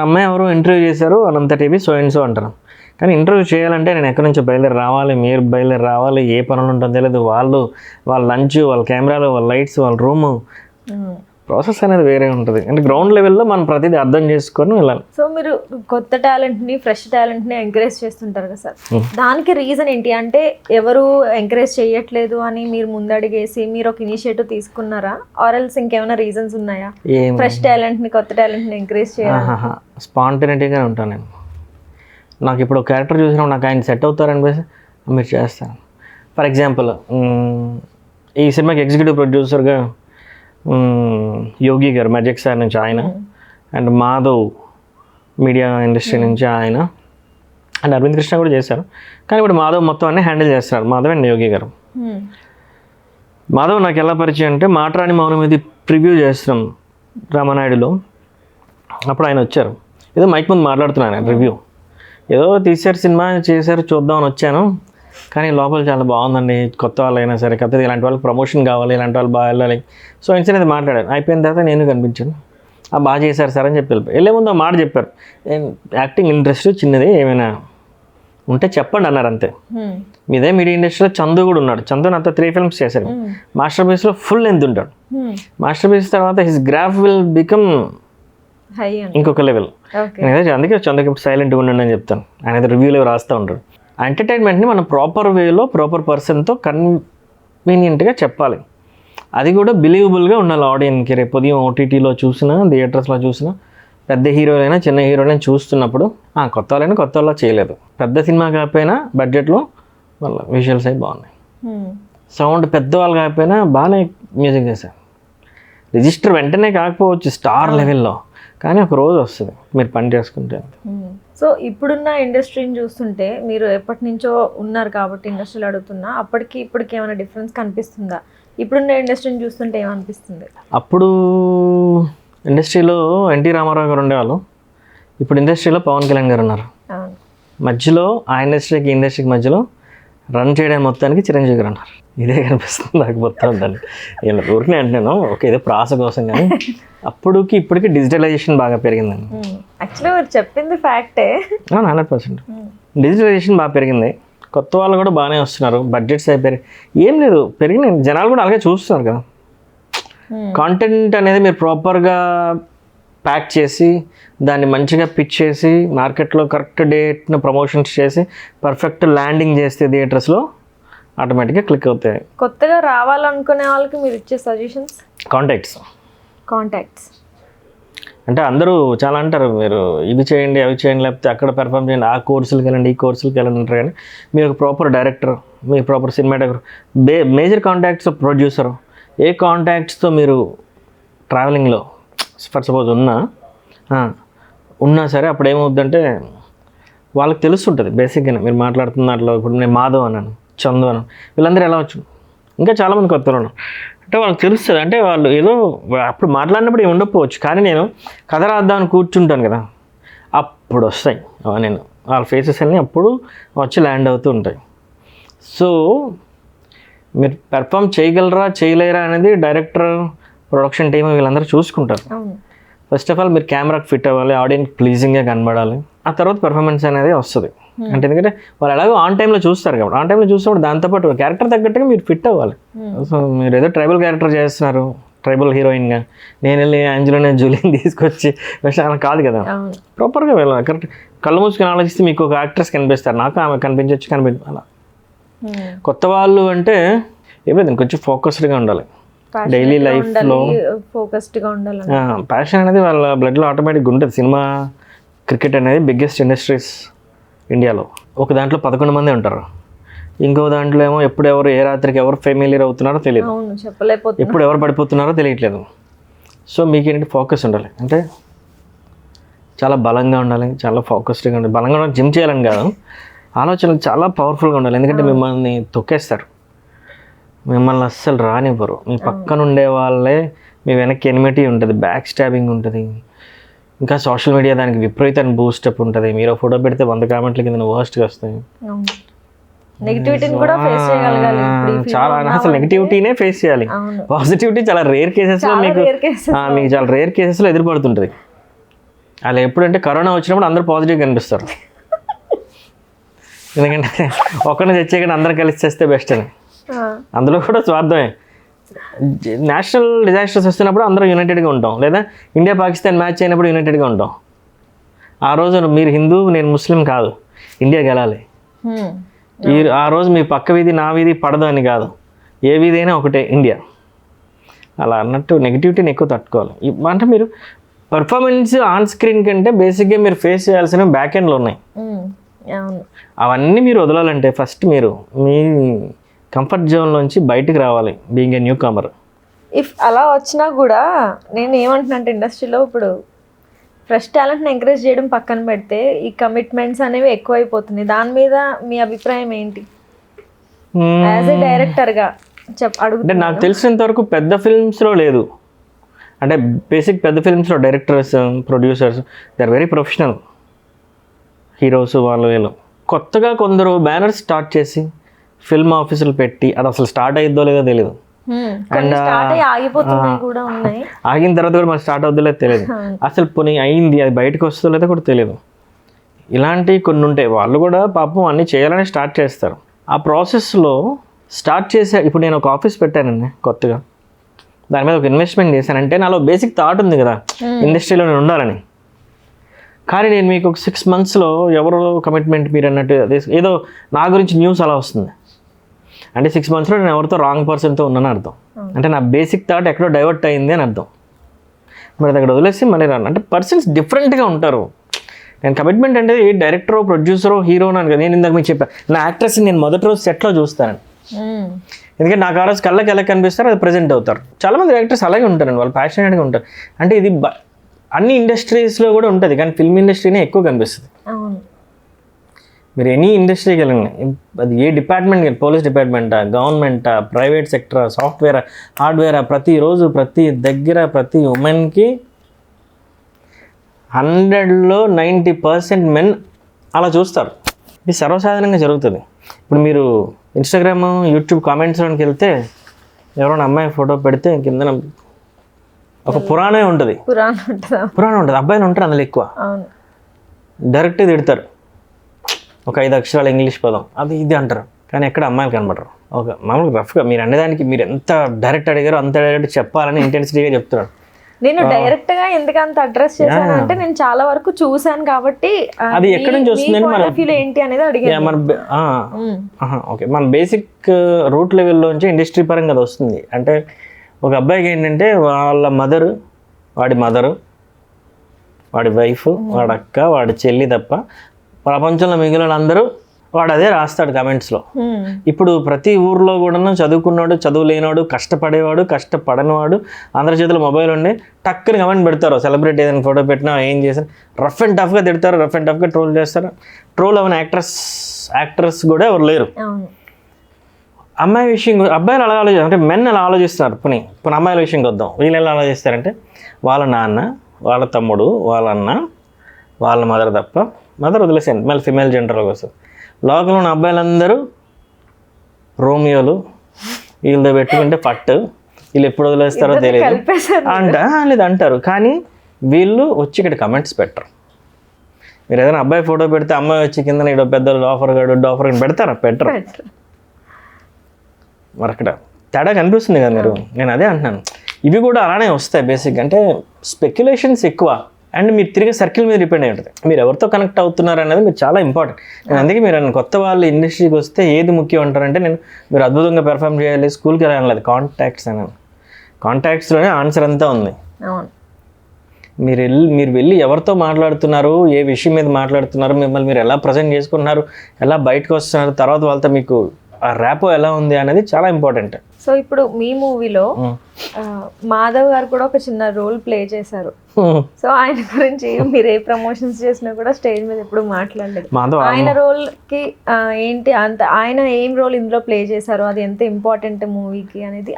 అమ్మాయి ఎవరు ఇంటర్వ్యూ చేశారు అనంత టీవీ సో అండ్ సో అంటారు. కానీ ఇంటర్వ్యూ చేయాలంటే నేను ఎక్కడి నుంచో బయలుదేరి రావాలి, మీరు బయలుదేరి రావాలి, ఏ పనులు ఉంటుందో తెలియదు. వాళ్ళ లంచ్, వాళ్ళ కెమెరాలు, వాళ్ళ లైట్స్, వాళ్ళ రూము, ప్రాసెస్ అనేది వేరే ఉంటుంది. అంటే గ్రౌండ్ లెవెల్లో మనం ప్రతిదీ అర్థం చేసుకొని వెళ్ళాలి. సో మీరు కొత్త టాలెంట్ని, ఫ్రెష్ టాలెంట్ని ఎంకరేజ్ చేస్తుంటారు కదా సార్, దానికి రీజన్ ఏంటి? అంటే ఎవరు ఎంకరేజ్ చేయట్లేదు అని మీరు ముందడిగేసి మీరు ఒక ఇనిషియేటివ్ తీసుకున్నారా? ఆర్ఎల్స్ ఇంకేమైనా రీజన్స్ ఉన్నాయా ఫ్రెష్ టాలెంట్ని, కొత్త టాలెంట్ని ఎంకరేజ్ చేయాలి? స్పాంటనిటీగా ఉంటాను నేను. నాకు ఇప్పుడు ఒక క్యారెక్టర్ చూసినప్పుడు నాకు ఆయన సెట్ అవుతారనిపిస్తే మీరు చేస్తాను. ఫర్ ఎగ్జాంపుల్ ఈ సినిమాకి ఎగ్జిక్యూటివ్ ప్రొడ్యూసర్గా యోగి గారు మ్యాజిక్ సార్ నుంచి ఆయన, అండ్ మాధవ్ మీడియా ఇండస్ట్రీ నుంచి ఆయన, అండ్ అరవింద్ కృష్ణ కూడా చేశారు. కానీ ఇప్పుడు మాధవ్ మొత్తం అన్నీ హ్యాండిల్ చేస్తున్నారు, మాధవ్ అండ్ యోగి గారు. మాధవ్ నాకు ఎలా పరిచయం అంటే మాటరాని మౌనం ఇది ప్రివ్యూ చేస్తున్నాం రామనాయుడులో. అప్పుడు ఆయన వచ్చారు, ఏదో మైక్ ముందు మాట్లాడుతున్నాను రివ్యూ, ఏదో తీశారు సినిమా చేశారు చూద్దామని వచ్చాను, కానీ లోపల చాలా బాగుందండి, కొత్త వాళ్ళు అయినా సరే కాకపోతే ఇలాంటి వాళ్ళకి ప్రమోషన్ కావాలి, ఇలాంటి వాళ్ళు బాగా వెళ్ళాలి. సో అనేది మాట్లాడారు. అయిపోయిన తర్వాత నేను కనిపించాను, బాగా చేశారు సార్ అని చెప్పి వెళ్ళే ముందు ఆ మాట చెప్పారు, యాక్టింగ్ ఇంట్రెస్ట్ చిన్నది ఏమైనా ఉంటే చెప్పండి అన్నారు అంతే. మీదే మీడియా ఇండస్ట్రీలో చందు కూడా ఉన్నాడు. చందు నాతో 3 ఫిల్మ్స్ చేశారు. మాస్టర్ పీస్లో ఫుల్ లెంత్ ఉంటాడు. మాస్టర్ పీస్ తర్వాత హిస్ గ్రాఫ్ విల్ బికమ్ ఇంకొక లెవెల్. అందుకే చందుకి ఇప్పుడు సైలెంట్గా ఉండండి అని చెప్తాను. ఆయన రివ్యూలో రాస్తూ ఉంటాడు. ఎంటర్టైన్మెంట్ని మనం ప్రాపర్ వేలో ప్రాపర్ పర్సన్తో కన్వీనియంట్గా చెప్పాలి. అది కూడా బిలీవబుల్గా ఉండాలి ఆడియన్కి. రేపు ఉదయం ఓటీటీలో చూసినా, థియేటర్స్లో చూసినా, పెద్ద హీరోలైనా చిన్న హీరోలైనా చూస్తున్నప్పుడు కొత్త వాళ్ళైనా కొత్త వాళ్ళ చేయలేదు. పెద్ద సినిమా కాకపోయినా బడ్జెట్లో వాళ్ళ విజువల్స్ అవి బాగున్నాయి, సౌండ్ పెద్దవాళ్ళు కాకపోయినా బాగానే మ్యూజిక్ చేశారు. రిజిస్టర్ వెంటనే కాకపోవచ్చు స్టార్ లెవెల్లో, కానీ ఒక రోజు వస్తుంది మీరు పని చేసుకుంటే. సో ఇప్పుడున్న ఇండస్ట్రీని చూస్తుంటే మీరు ఎప్పటి నుంచో ఉన్నారు కాబట్టి ఇండస్ట్రీలో అడుగుతున్నా, అప్పటికి ఇప్పటికి ఏమైనా డిఫరెన్స్ కనిపిస్తుందా? ఇప్పుడున్న ఇండస్ట్రీని చూస్తుంటే ఏమనిపిస్తుంది? అప్పుడు ఇండస్ట్రీలో ఎన్టీ రామారావు గారు ఉండేవాళ్ళు, ఇప్పుడు ఇండస్ట్రీలో పవన్ కళ్యాణ్ గారు ఉన్నారు. మధ్యలో ఆ ఇండస్ట్రీకి ఇండస్ట్రీకి మధ్యలో రన్ చేయడానికి మొత్తానికి చిరంజీవి గారు ఉన్నారు. ఇదే కనిపిస్తుంది నాకు మొత్తం. దాన్ని నేను ఊరికనే అంటున్నాను, ఓకే ఇదే ప్రాస కోసం, కానీ అప్పటికి ఇప్పటికి డిజిటలైజేషన్ బాగా పెరిగిందండి. యాక్చువల్లీ మీరు చెప్పింది ఫ్యాక్టే. 100% డిజిటలైజేషన్ బాగా పెరిగింది. కొత్త వాళ్ళు కూడా బాగానే వస్తున్నారు, బడ్జెట్స్ అయిపోయి ఏం లేదు పెరిగినాయి. జనాలు కూడా అలాగే చూస్తున్నారు కదా. కాంటెంట్ అనేది మీరు ప్రాపర్గా ప్యాక్ చేసి దాన్ని మంచిగా పిచ్ చేసి మార్కెట్లో కరెక్ట్ డేట్ను ప్రమోషన్స్ చేసి పర్ఫెక్ట్ ల్యాండింగ్ చేస్తే థియేటర్స్లో ఆటోమేటిక్గా క్లిక్ అవుతాయి. కొత్తగా రావాలనుకునే వాళ్ళకి మీరు ఇచ్చే సజెషన్స్? కాంటాక్ట్స్ అంటే అందరూ చాలా అంటారు, మీరు ఇవి చేయండి అవి చేయండి, లేకపోతే అక్కడ పెర్ఫామ్ చేయండి, ఆ కోర్సులకు వెళ్ళండి ఈ కోర్సులకు వెళ్ళండి అంటారు. కానీ మీరు ఒక ప్రాపర్ డైరెక్టర్, మీ proper cinematographer, major contacts producer, ఏ కాంటాక్ట్స్తో మీరు ట్రావెలింగ్లో ఫర్ సపోజ్ ఉన్నా సరే అప్పుడు ఏమవుద్దంటే వాళ్ళకి తెలుస్తుంటుంది బేసిక్గానే. మీరు మాట్లాడుతున్న దాంట్లో ఇప్పుడు నేను మాధవ్ అన్నాను, చందు అన్నాను, వీళ్ళందరూ ఎలా వచ్చు, ఇంకా చాలామంది కొత్తలు ఉన్నారు అంటే వాళ్ళకి తెలుస్తుంది. అంటే వాళ్ళు ఏదో అప్పుడు మాట్లాడినప్పుడు ఏమి ఉండకపోవచ్చు, కానీ నేను కథ రాద్దామని కూర్చుంటాను కదా, అప్పుడు వస్తాయి నేను వాళ్ళ ఫేసెస్ అన్నీ అప్పుడు వచ్చి ల్యాండ్ అవుతూ ఉంటాయి. సో మీరు పెర్ఫామ్ చేయగలరా చేయలేరా అనేది డైరెక్టర్, ప్రొడక్షన్ టీమ్ వీళ్ళందరూ చూసుకుంటారు. ఫస్ట్ ఆఫ్ ఆల్ మీరు కెమెరాకి ఫిట్ అవ్వాలి, ఆడియన్స్ ప్లీజింగ్గా కనబడాలి, ఆ తర్వాత పెర్ఫార్మెన్స్ అనేది వస్తుంది. అంటే ఎందుకంటే వాళ్ళు ఎలాగో ఆన్ టైంలో చూస్తారు కాబట్టి, ఆన్ టైంలో చూసినప్పుడు దాంతోపాటు క్యారెక్టర్ తగ్గట్టుగా మీరు ఫిట్ అవ్వాలి. సో మీరు ఏదో ట్రైబల్ క్యారెక్టర్ చేస్తున్నారు, ట్రైబల్ హీరోయిన్గా, నేను వెళ్ళి యాంజలోనే జూలియన్ తీసుకొచ్చి అలా కాదు కదా, ప్రాపర్గా వెళ్ళాలి. కరెక్ట్ కళ్ళు మూసుకొని ఆలోచిస్తే మీకు ఒక యాక్ట్రెస్ కనిపిస్తారు, నాకు ఆమె కనిపించవచ్చు అలా. కొత్త వాళ్ళు అంటే ఏమైంది కొంచెం ఫోకస్డ్గా ఉండాలి, డైలీ లైఫ్లో ఫోకస్డ్గా ఉండాలి. ప్యాషన్ అనేది వాళ్ళ బ్లడ్లో ఆటోమేటిక్గా ఉంటుంది. సినిమా, క్రికెట్ అనేది బిగ్గెస్ట్ ఇండస్ట్రీస్ ఇండియాలో. ఒక దాంట్లో 11 మంది ఉంటారు, ఇంకో దాంట్లో ఏమో ఎప్పుడు ఎవరు ఏ రాత్రికి ఎవరు ఫెమిలియర్ అవుతున్నారో తెలియదు, ఎప్పుడు ఎవరు పడిపోతున్నారో తెలియట్లేదు. సో మీకు ఏంటంటే ఫోకస్ ఉండాలి, అంటే చాలా బలంగా ఉండాలి, చాలా ఫోకస్డ్గా ఉండాలి. బలంగా ఉండాలి జిమ్ చేయాలని కాదు, ఆలోచనలు చాలా పవర్ఫుల్గా ఉండాలి. ఎందుకంటే మిమ్మల్ని తొక్కేస్తారు, మిమ్మల్ని అస్సలు రానివ్వరు. మీ పక్కన ఉండే వాళ్ళే మీ వెనక్కి ఎనిమిటీ ఉంటుంది, బ్యాక్ స్టాబింగ్ ఉంటుంది, ఇంకా సోషల్ మీడియా దానికి విపరీతమైన బూస్టప్ ఉంటుంది. మీరు ఫోటో పెడితే 100 కామెంట్ల కింద వర్స్ట్గా వస్తాయి. చాలా అసలు నెగిటివిటీనే ఫేస్ చేయాలి, పాజిటివిటీ చాలా రేర్ కేసెస్లో మీకు చాలా రేర్ కేసెస్లో ఎదురుపడుతుంటుంది. అలా ఎప్పుడంటే కరోనా వచ్చినప్పుడు అందరూ పాజిటివ్ కనిపిస్తారు, ఎందుకంటే ఒక్కడిని తెచ్చేయకుండా అందరం కలిసి చేస్తే బెస్ట్ అని. అందులో కూడా స్వార్థమే. నేషనల్ డిజాస్టర్స్ వస్తున్నప్పుడు అందరూ యునైటెడ్గా ఉంటాం, లేదా ఇండియా పాకిస్తాన్ మ్యాచ్ అయినప్పుడు యునైటెడ్గా ఉంటాం. ఆ రోజు మీరు హిందూ నేను ముస్లిం కాదు, ఇండియా గెలాలి. ఆ రోజు మీ పక్క వీధి నా వీధి పడదు అని కాదు, ఏ వీధి అయినా ఒకటే ఇండియా. అలా అన్నట్టు నెగిటివిటీని ఎక్కువ తట్టుకోవాలి. అంటే మీరు పర్ఫార్మెన్స్ ఆన్ స్క్రీన్ కంటే బేసిక్గా మీరు ఫేస్ చేయాల్సిన బ్యాక్ ఎండ్లో ఉన్నాయి. అవన్నీ మీరు వదలాలంటే ఫస్ట్ మీరు మీ కంఫర్ట్ జోన్లోంచి బయటకు రావాలి, being a newcomer. If అలా వచ్చినా కూడా నేను ఏమంటున్నా అంటే ఇండస్ట్రీలో ఇప్పుడు ఫ్రెష్ టాలెంట్ని ఎంకరేజ్ చేయడం పక్కన పెడితే ఈ కమిట్మెంట్స్ అనేవి ఎక్కువైపోతున్నాయి. దాని మీద మీ అభిప్రాయం ఏంటి యాజ్ ఏ డైరెక్టర్గా అంటే నాకు తెలిసినంత వరకు పెద్ద ఫిల్మ్స్లో లేదు. అంటే బేసిక్ పెద్ద ఫిల్మ్స్లో directors, producers they are very professional heroes. వాళ్ళు వీళ్ళు కొత్తగా కొందరు బ్యానర్స్ స్టార్ట్ చేసి ఫిల్మ్ ఆఫీసులు పెట్టి అది అసలు స్టార్ట్ అయిద్దో లేదో తెలియదు, అండ్ ఆగిన తర్వాత కూడా మరి స్టార్ట్ అవుద్దో లేదో తెలియదు, అసలు పోనీ అయింది అది బయటకు వస్తుందో లేదో కూడా తెలియదు. ఇలాంటివి కొన్ని ఉంటాయి. వాళ్ళు కూడా పాపం అన్నీ చేయాలని స్టార్ట్ చేస్తారు. ఆ ప్రాసెస్లో స్టార్ట్ చేసే ఇప్పుడు నేను ఒక ఆఫీస్ పెట్టానండి కొత్తగా, దాని మీద ఒక ఇన్వెస్ట్మెంట్ చేశానంటే నాలో బేసిక్ థాట్ ఉంది కదా ఇండస్ట్రీలో నేను ఉండాలని. కానీ నేను మీకు ఒక 6 monthsలో ఎవరో కమిట్మెంట్ మీరు అన్నట్టు ఏదో నా గురించి న్యూస్ అలా వస్తుంది అంటే 6 monthsలో నేను ఎవరితో రాంగ్ పర్సన్తో ఉన్నాను అర్థం. అంటే నా బేసిక్ థాట్ ఎక్కడో డైవర్ట్ అయింది అని అర్థం. మరి అది అక్కడ వదిలేసి మళ్ళీ రాను అంటే పర్సన్స్ డిఫరెంట్గా ఉంటారు. నేను కమిట్మెంట్ అంటే డైరెక్టరో ప్రొడ్యూసరో హీరోనో అని కదా. నేను ఇందాక మీకు చెప్పాను నా యాక్ట్రెస్ని నేను మొదటి రోజు సెట్లో చూస్తాను, ఎందుకంటే నాకు ఆ రోజు కళ్ళకి ఎలా కనిపిస్తారో అది ప్రజెంట్ అవుతారు. చాలామంది డైరెక్టర్స్ అలాగే ఉంటారండి, వాళ్ళు ప్యాషనేట్గా ఉంటారు. అంటే ఇది అన్ని ఇండస్ట్రీస్లో కూడా ఉంటుంది, కానీ ఫిల్మ్ ఇండస్ట్రీనే ఎక్కువ కనిపిస్తుంది. మీరు ఎనీ ఇండస్ట్రీకి వెళ్ళండి, అది ఏ డిపార్ట్మెంట్కి వెళ్ళి, పోలీస్ డిపార్ట్మెంటా, గవర్నమెంటా, ప్రైవేట్ సెక్టరా, సాఫ్ట్వేరా, హార్డ్వేరా, ప్రతిరోజు ప్రతి దగ్గర ప్రతి ఉమెన్కి 100లో 90% మెన్ అలా చూస్తారు. ఇది సర్వసాధారణంగా జరుగుతుంది. ఇప్పుడు మీరు ఇన్స్టాగ్రామ్, యూట్యూబ్ కామెంట్స్లోకి వెళ్తే ఎవరైనా అమ్మాయి ఫోటో పెడితే కింద ఒక పురాణే ఉంటుంది, పురాణం ఉంటుంది. అబ్బాయిలు ఉంటారు అందులో ఎక్కువ, డైరెక్ట్ తిడతారు. ఒక 5 అక్షరాల ఇంగ్లీష్ పదం అది ఇది అంటారు, కానీ ఎక్కడ అమ్మాయిలు కనబడరు. ఒక మామూలుగా రఫ్గా మీరు అనేదానికి మీరు ఎంత డైరెక్ట్ అడిగారో అంత డైరెక్ట్ చెప్పాలని ఇంటెన్సిటీగా చెప్తున్నాడు. నేను డైరెక్ట్ గా ఎందుకు అంత అడ్రస్ చేశాను అంటే నేను చాలా వరకు చూసాను కాబట్టి అది ఎక్కడి నుంచి వస్తుందని మన ఏంటి అనేది అడిగాను. ఓకే, మన బేసిక్ రూట్ లెవెల్లోంచి ఇండస్ట్రీ పరంగా అది వస్తుంది. అంటే ఒక అబ్బాయికి ఏంటంటే వాళ్ళ మదరు, వాడి మదరు, వాడి వైఫ్, వాడి అక్క, వాడి చెల్లి తప్ప ప్రపంచంలో మిగిలిన అందరూ వాడు అదే రాస్తాడు కమెంట్స్లో. ఇప్పుడు ప్రతి ఊర్లో కూడా చదువుకున్నాడు, చదువు లేనివాడు, కష్టపడేవాడు, కష్టపడనివాడు అందరి చేతిలో మొబైల్ ఉండి టక్కుని కమెంట్ పెడతారు. సెలబ్రిటీ ఏదైనా ఫోటో పెట్టినా ఏం చేశారు రఫ్ అండ్ టఫ్గా తిడతారు, రఫ్ అండ్ టఫ్గా ట్రోల్ చేస్తారు. ట్రోల్ అవన్న యాక్టర్స్ కూడా ఎవరు లేరు. అమ్మాయి విషయం అబ్బాయిలు అలా ఆలోచిస్తారు, అంటే మెన్ అలా ఆలోచిస్తున్నారు. ఇప్పుడు అమ్మాయిల విషయంకి వద్దాం. వీళ్ళు ఎలా ఆలోచిస్తారంటే వాళ్ళ నాన్న, వాళ్ళ తమ్ముడు, వాళ్ళ అన్న, వాళ్ళ మదర్ తప్ప, మదర్ వదిలేసాను మళ్ళీ ఫిమేల్ జెండర్లోకి వస్తుంది. లోకంలో ఉన్న అబ్బాయిలందరూ రోమియోలు, వీళ్ళతో పెట్టుకుంటే పట్టు, వీళ్ళు ఎప్పుడు వదిలేస్తారో తెలియదు లేదు అంటారు. కానీ వీళ్ళు వచ్చి ఇక్కడ కమెంట్స్ పెట్టరు. మీరు ఏదైనా అబ్బాయి ఫోటో పెడితే అమ్మాయి వచ్చి కింద ఇడో పెద్ద డోఫర్ పెడతారా? పెట్టరు. మరి అక్కడ తేడా కనిపిస్తుంది కదా మీరు. నేను అదే అంటున్నాను, ఇవి కూడా అలానే వస్తాయి బేసిక్గా. అంటే స్పెక్యులేషన్స్ ఎక్కువ అండ్ మీరు తిరిగి సర్కిల్ మీద డిపెండ్ అయి ఉంటుంది. మీరు ఎవరితో కనెక్ట్ అవుతున్నారు అనేది మీరు చాలా ఇంపార్టెంట్. నేను అందుకే మీరు కొత్త వాళ్ళు ఇండస్ట్రీకి వస్తే ఏది ముఖ్యం అంటారంటే, మీరు అద్భుతంగా పెర్ఫామ్ చేయాలి, స్కూల్కి వెళ్ళాలి, కాంటాక్ట్స్ అని. కాంటాక్ట్స్లోనే ఆన్సర్ అంతా ఉంది. మీరు వెళ్ళి ఎవరితో మాట్లాడుతున్నారు, ఏ విషయం మీద మాట్లాడుతున్నారు, మిమ్మల్ని మీరు ఎలా ప్రజెంట్ చేసుకుంటున్నారు, ఎలా బయటకు వస్తున్నారు, తర్వాత వాళ్ళతో మీకు ఆ ర్యాపో ఎలా ఉంది అనేది చాలా ఇంపార్టెంట్. సో ఇప్పుడు మీ మూవీలో మాధవ్ గారు కూడా ఒక చిన్న రోల్ ప్లే చేశారు. సో ఆయన గురించి మీరు ఏ ప్రమోషన్స్ చేసినా కూడా స్టేజ్ మీద ఎప్పుడు మాట్లాడలేదు. ఆయన రోల్ కి ఏంటి అంత, ఆయన ఏం రోల్ ఇందులో ప్లే చేశారు, అది ఎంత ఇంపార్టెంట్ మూవీకి అనేది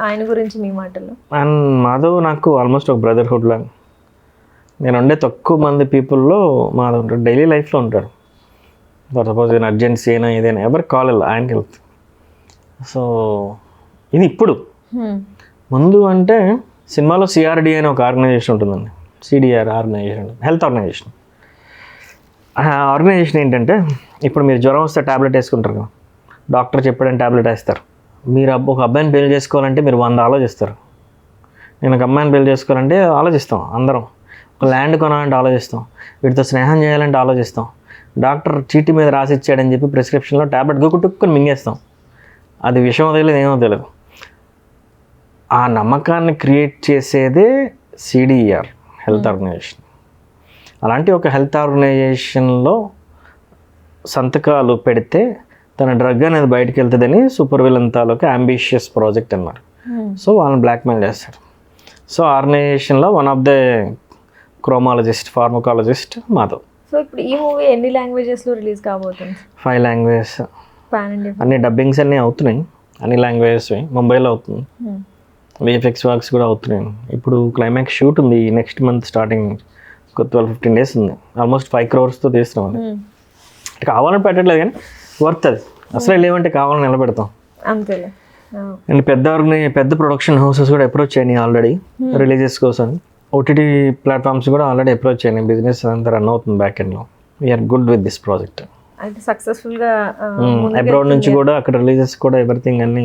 ఆయన గురించి మీ మాటల్లో. అండ్ మాధవ్ నాకు ఆల్మోస్ట్ ఒక బ్రదర్హుడ్ లాగా. నేను ఉండే తక్కువ మంది పీపుల్లో మాధవ్ ఉంటాడు. డైలీ లైఫ్లో ఉంటాడు. సపోజ్ ఏదైనా అర్జెన్సీ అయినా ఏదైనా ఎవరికి కాల్ వెళ్ళి ఆయనకి వెళ్తుంది. సో ఇది ఇప్పుడు ముందు అంటే సినిమాలో సిఆర్డి అనే ఒక ఆర్గనైజేషన్ ఉంటుందండి. CDR organisation, health organisation. ఆ ఆర్గనైజేషన్ ఏంటంటే, ఇప్పుడు మీరు జ్వరం వస్తే ట్యాబ్లెట్ వేసుకుంటారు కదా, డాక్టర్ చెప్పాడని ట్యాబ్లెట్ వేస్తారు. మీరు ఒక అబ్బాయిని పెళ్లి చేసుకోవాలంటే మీరు 100 ఆలోచిస్తారు. నేను ఒక అమ్మాయిని పెళ్లి చేసుకోవాలంటే ఆలోచిస్తాం అందరం. ఒక ల్యాండ్ కొనాలంటే ఆలోచిస్తాం. వీటితో స్నేహం చేయాలంటే ఆలోచిస్తాం. డాక్టర్ చీటీ మీద రాసి ఇచ్చాడని చెప్పి ప్రిస్క్రిప్షన్లో ట్యాబ్లెట్ గుక్కుట్టుకుని మింగేస్తాం. అది విషయం తెలియదు, ఏమో తెలియదు. ఆ నమ్మకాన్ని క్రియేట్ చేసేదే సిడిఆర్ హెల్త్ ఆర్గనైజేషన్. అలాంటి ఒక హెల్త్ ఆర్గనైజేషన్లో సంతకాలు పెడితే తన డ్రగ్ అనేది బయటకు వెళ్తుందని సూపర్ విలన్ తాలూకా అంబిషియస్ ప్రాజెక్ట్ అన్నారు. సో వాళ్ళని బ్లాక్మెయిల్ చేస్తారు. సో ఆర్గనైజేషన్లో one of the criminologist, pharmacologist Madhav. So ఇప్పుడు ఈ మూవీ ఎన్ని లాంగ్వేజెస్లో రిలీజ్ కాబోతుంది? 5 లాంగ్వేజెస్. అన్ని డబ్బింగ్స్ అన్నీ అవుతున్నాయి, అన్ని లాంగ్వేజెస్. ముంబైలో అవుతుంది, విఎఫ్ఎక్స్ వర్క్స్ కూడా అవుతున్నాయి. ఇప్పుడు క్లైమాక్స్ షూట్ ఉంది నెక్స్ట్ మంత్ స్టార్టింగ్, ఒక 12-15 డేస్ ఉంది. ఆల్మోస్ట్ 5 crores తీస్తున్నాం. అది కావాలని పెట్టట్లేదు కానీ వర్త్ అది. అసలు లేవంటే కావాలని నిలబెడతాం అంతేలే. అండ్ పెద్ద ప్రొడక్షన్ హౌసెస్ కూడా అప్రోచ్ అయినాయి ఆల్రెడీ రిలీజెస్ కోసం. ఓటీటీ ప్లాట్ఫామ్స్ కూడా ఆల్రెడీ అప్రోచ్ అయినాయి. బిజినెస్ అంతా రన్ అవుతుంది బ్యాక్ ఎండ్లో. We're good with this project. అయితే సక్సెస్ఫుల్గా అబ్రాడ్ నుంచి కూడా అక్కడ రిలీజెస్ కూడా ఎవ్రీథింగ్ అన్నీ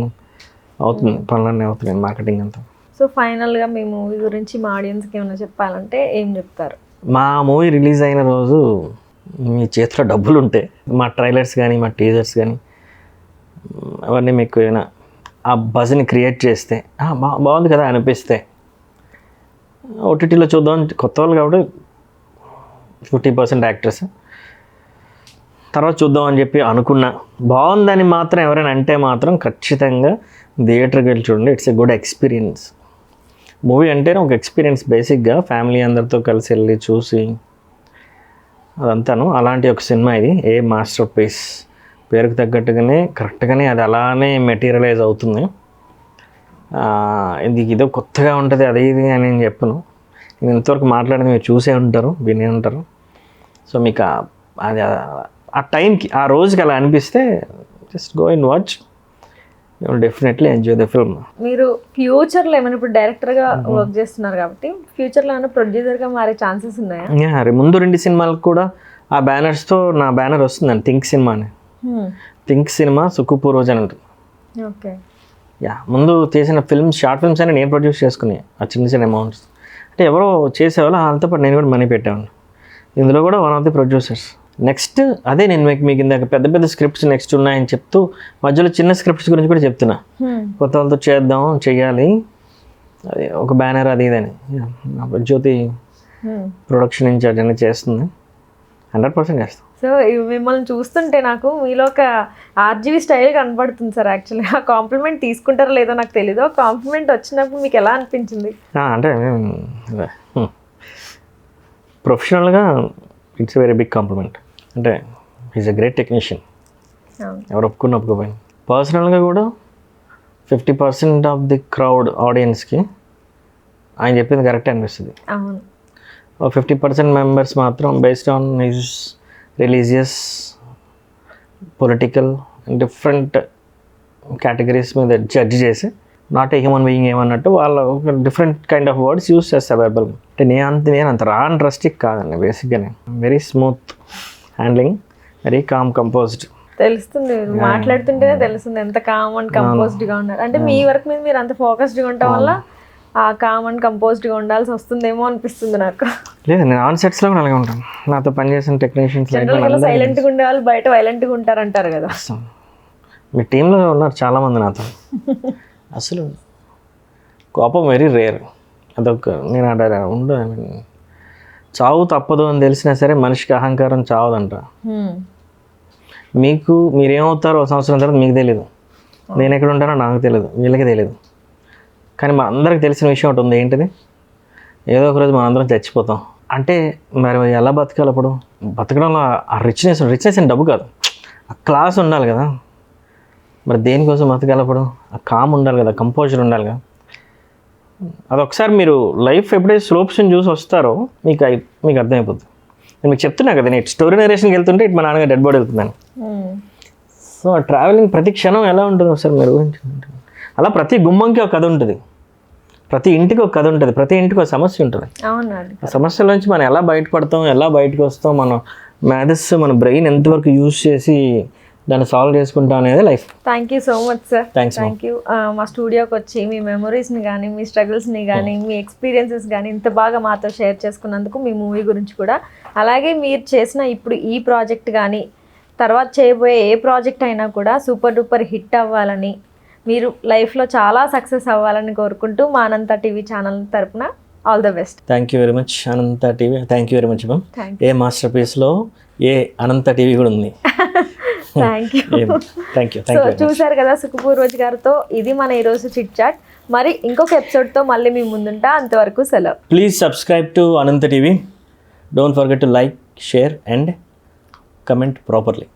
అవుతుంది, పనులన్నీ అవుతున్నాయి, మార్కెటింగ్ అంతా. సో ఫైనల్గా మీ మూవీ గురించి మా ఆడియన్స్కి ఏమైనా చెప్పాలంటే ఏం చెప్తారు? మా మూవీ రిలీజ్ అయిన రోజు మీ చేతిలో డబ్బులు ఉంటే మా ట్రైలర్స్ కానీ మా టీజర్స్ కానీ అవన్నీ మీకు ఏమైనా ఆ బజ్ని క్రియేట్ చేస్తే, బాగుంది కదా అనిపిస్తే, ఓటీటీలో చూద్దాం. కొత్త వాళ్ళు కాబట్టి 50% యాక్టర్స్, తర్వాత చూద్దాం అని చెప్పి అనుకున్నా, బాగుందని మాత్రం ఎవరైనా అంటే మాత్రం ఖచ్చితంగా థియేటర్కి వెళ్ళి చూడండి. It's a good experience. Movie అంటేనే ఒక ఎక్స్పీరియన్స్ బేసిక్గా, ఫ్యామిలీ అందరితో కలిసి వెళ్ళి చూసి అదంతాను. అలాంటి ఒక సినిమా ఇది. ఏ మాస్టర్ పీస్, పేరుకు తగ్గట్టుగానే కరెక్ట్గానే అది అలానే మెటీరియలైజ్ అవుతుంది. ఇదో కొత్తగా ఉంటుంది అది ఇది అని నేను చెప్పను. నేను ఇంతవరకు మాట్లాడింది మీరు చూసే ఉంటారు, వినే ఉంటారు. సో మీకు అది ఆ టైంకి ఆ రోజుకి అలా అనిపిస్తే just go and watch, you will definitely enjoy the film. మీరు ఫ్యూచర్లో ఏమైనా ఇప్పుడు డైరెక్టర్గా వర్క్ చేస్తున్నారు కాబట్టి ఫ్యూచర్లో ఏమైనా ప్రొడ్యూసర్గా మారే ఛాన్సెస్ ఉన్నాయా? ముందు 2 సినిమాలకు కూడా ఆ బ్యానర్స్తో నా బ్యానర్ వస్తుందండి. థింక్ సినిమా అని. థింక్ సినిమా సుకుపూర్వజ్ అని ఉంటుంది. ఓకే. ముందు చేసిన ఫిల్మ్స్, షార్ట్ ఫిల్మ్స్ అని నేను ప్రొడ్యూస్ చేసుకున్నాను. ఆ చిన్న అమౌంట్స్ అంటే ఎవరో చేసేవాళ్ళు, వాళ్ళతో పాటు నేను కూడా మనీ పెట్టాను. ఇందులో కూడా one of the producers. Next అదే నేను మీకు ఇందాక పెద్ద స్క్రిప్ట్స్ నెక్స్ట్ ఉన్నాయని చెప్తూ మధ్యలో చిన్న స్క్రిప్ట్స్ గురించి కూడా చెప్తున్నా. కొత్త వాళ్ళతో చేయాలి, అది ఒక బ్యానర్ అది ఇదని. జ్యోతి ప్రొడక్షన్ ఇన్ఛార్జ్ అనేది చేస్తుంది, 100% చేస్తాం. సో మిమ్మల్ని చూస్తుంటే నాకు మీలో ఒక ఆర్జీవి స్టైల్ కనపడుతుంది సార్. యాక్చువల్లీ ఆ కాంప్లిమెంట్ తీసుకుంటారో లేదో నాకు తెలీదు. ఆ కాంప్లిమెంట్ వచ్చినప్పుడు మీకు ఎలా అనిపించింది? అంటే ప్రొఫెషనల్గా ఇట్స్ వెరీ బిగ్ కాంప్లిమెంట్. అంటే ఈజ్ ఎ గ్రేట్ టెక్నీషియన్, ఎవరు ఒప్పుకోపోయిన. పర్సనల్గా కూడా 50% ఆఫ్ ది క్రౌడ్ ఆడియన్స్కి ఆయన చెప్పింది కరెక్ట్ అనిపిస్తుంది. అవును. 50% మెంబర్స్ మాత్రం based on his religious, political different categories మీద జడ్జ్ చేసి నాట్ ఏ హ్యూమన్ బీయింగ్ ఏమన్నట్టు వాళ్ళ ఒక different kind of words use చేస్తారు వెర్బల్. అంటే నేను అంత రాన్ రస్టిక్ కాదండి, బేసిక్గానే very smooth handling, very calm composed. తెలుస్తుంది, మాట్లాడుతుంటేనే తెలుస్తుంది ఎంత కామ్ అండ్ కంపోజ్డ్గా ఉన్నారు. అంటే మీ వర్క్ మీద మీరు అంత ఫోకస్డ్గా ఉండటం వల్ల ఆ కామ్ అండ్ కంపోజ్డ్గా ఉండాల్సి వస్తుందేమో అనిపిస్తుంది నాకు. లేదు, నేను ఆన్ సెట్స్లో కూడా అలాగే ఉంటాను. నాతో పనిచేసిన టెక్నీషియన్స్ సైలెంట్గా ఉండే వాళ్ళు బయట వైలెంట్గా ఉంటారంటారు కదా. మీ టీంలో ఉన్నారు చాలామంది నాతో. అసలు కోపం వెరీ రేర్. అదొక నేను ఉండు, చావు తప్పదు అని తెలిసినా సరే మనిషికి అహంకారం చావదంట. మీరేమవుతారో 1 సంవత్సరం తర్వాత మీకు తెలియదు, నేను ఎక్కడ ఉంటానో నాకు తెలియదు, వీళ్ళకి తెలియదు. కానీ మన అందరికి తెలిసిన విషయం ఒకటి ఉంది, ఏంటిది? ఏదో ఒక రోజు మనందరం చచ్చిపోతాం. అంటే మరి ఎలా బతకాలి? అప్పుడు బతకడంలో ఆ రిచ్నెస్ అని డబ్బు కాదు, ఆ క్లాస్ ఉండాలి కదా. మరి దేనికోసం బతకాలి? అప్పుడు ఆ కామ్ ఉండాలి కదా, కంపోజర్ ఉండాలి కదా. అదొకసారి మీరు లైఫ్ ఎప్పుడైతే స్లోప్స్ని చూసి వస్తారో మీకు అర్థమైపోతుంది. నేను మీకు చెప్తున్నా కదా, నేను స్టోరీ నరేషన్కి వెళ్తుంటే ఇటు మా నాన్నగా డెడ్ బాడీ వెళ్తున్నాను. సో ఆ ట్రావెలింగ్ ప్రతి క్షణం ఎలా ఉంటుందో ఒకసారి మీరు ఊహించుకుంటే. అలా ప్రతి గుమ్మంకి ఒక కథ ఉంటుంది, ప్రతి ఇంటికి ఒక కథ ఉంటుంది, ప్రతి ఇంటికి ఒక సమస్య ఉంటుంది. ఆ సమస్యల నుంచి మనం ఎలా బయటపడతాం, ఎలా బయటకు వస్తాం, మన మేధస్సు, మన బ్రెయిన్ ఎంతవరకు యూజ్ చేసి దాన్ని సాల్వ్ చేసుకుంటాం అనేది life. Thank you so much sir. Thank you. మా స్టూడియోకి వచ్చి మీ మెమరీస్ని కానీ, మీ స్ట్రగుల్స్ని కానీ, మీ ఎక్స్పీరియన్సెస్ కానీ ఇంత బాగా మాతో షేర్ చేసుకున్నందుకు, మీ మూవీ గురించి కూడా, అలాగే మీరు చేసిన ఇప్పుడు ఈ ప్రాజెక్ట్ కానీ తర్వాత చేయబోయే ఏ ప్రాజెక్ట్ అయినా కూడా సూపర్ డూపర్ హిట్ అవ్వాలని, మీరు లైఫ్లో చాలా సక్సెస్ అవ్వాలని కోరుకుంటూ మా అనంత టీవీ ఛానల్ తరపున all the best. Thank you very much Anantha TV. Thank you very much ma'am. A master పీస్లో ఏ అనంత టీవీ కూడా ఉంది. Thank you. సో చూసారు కదా సుఖపూర్వజ్ గారితో, ఇది మన ఈరోజు చిట్ చాట్. మరి ఇంకొక ఎపిసోడ్తో మళ్ళీ మీ ముందుంటా, అంతవరకు సెలవు. Please subscribe to Anantha TV. Don't forget to like, share and comment properly.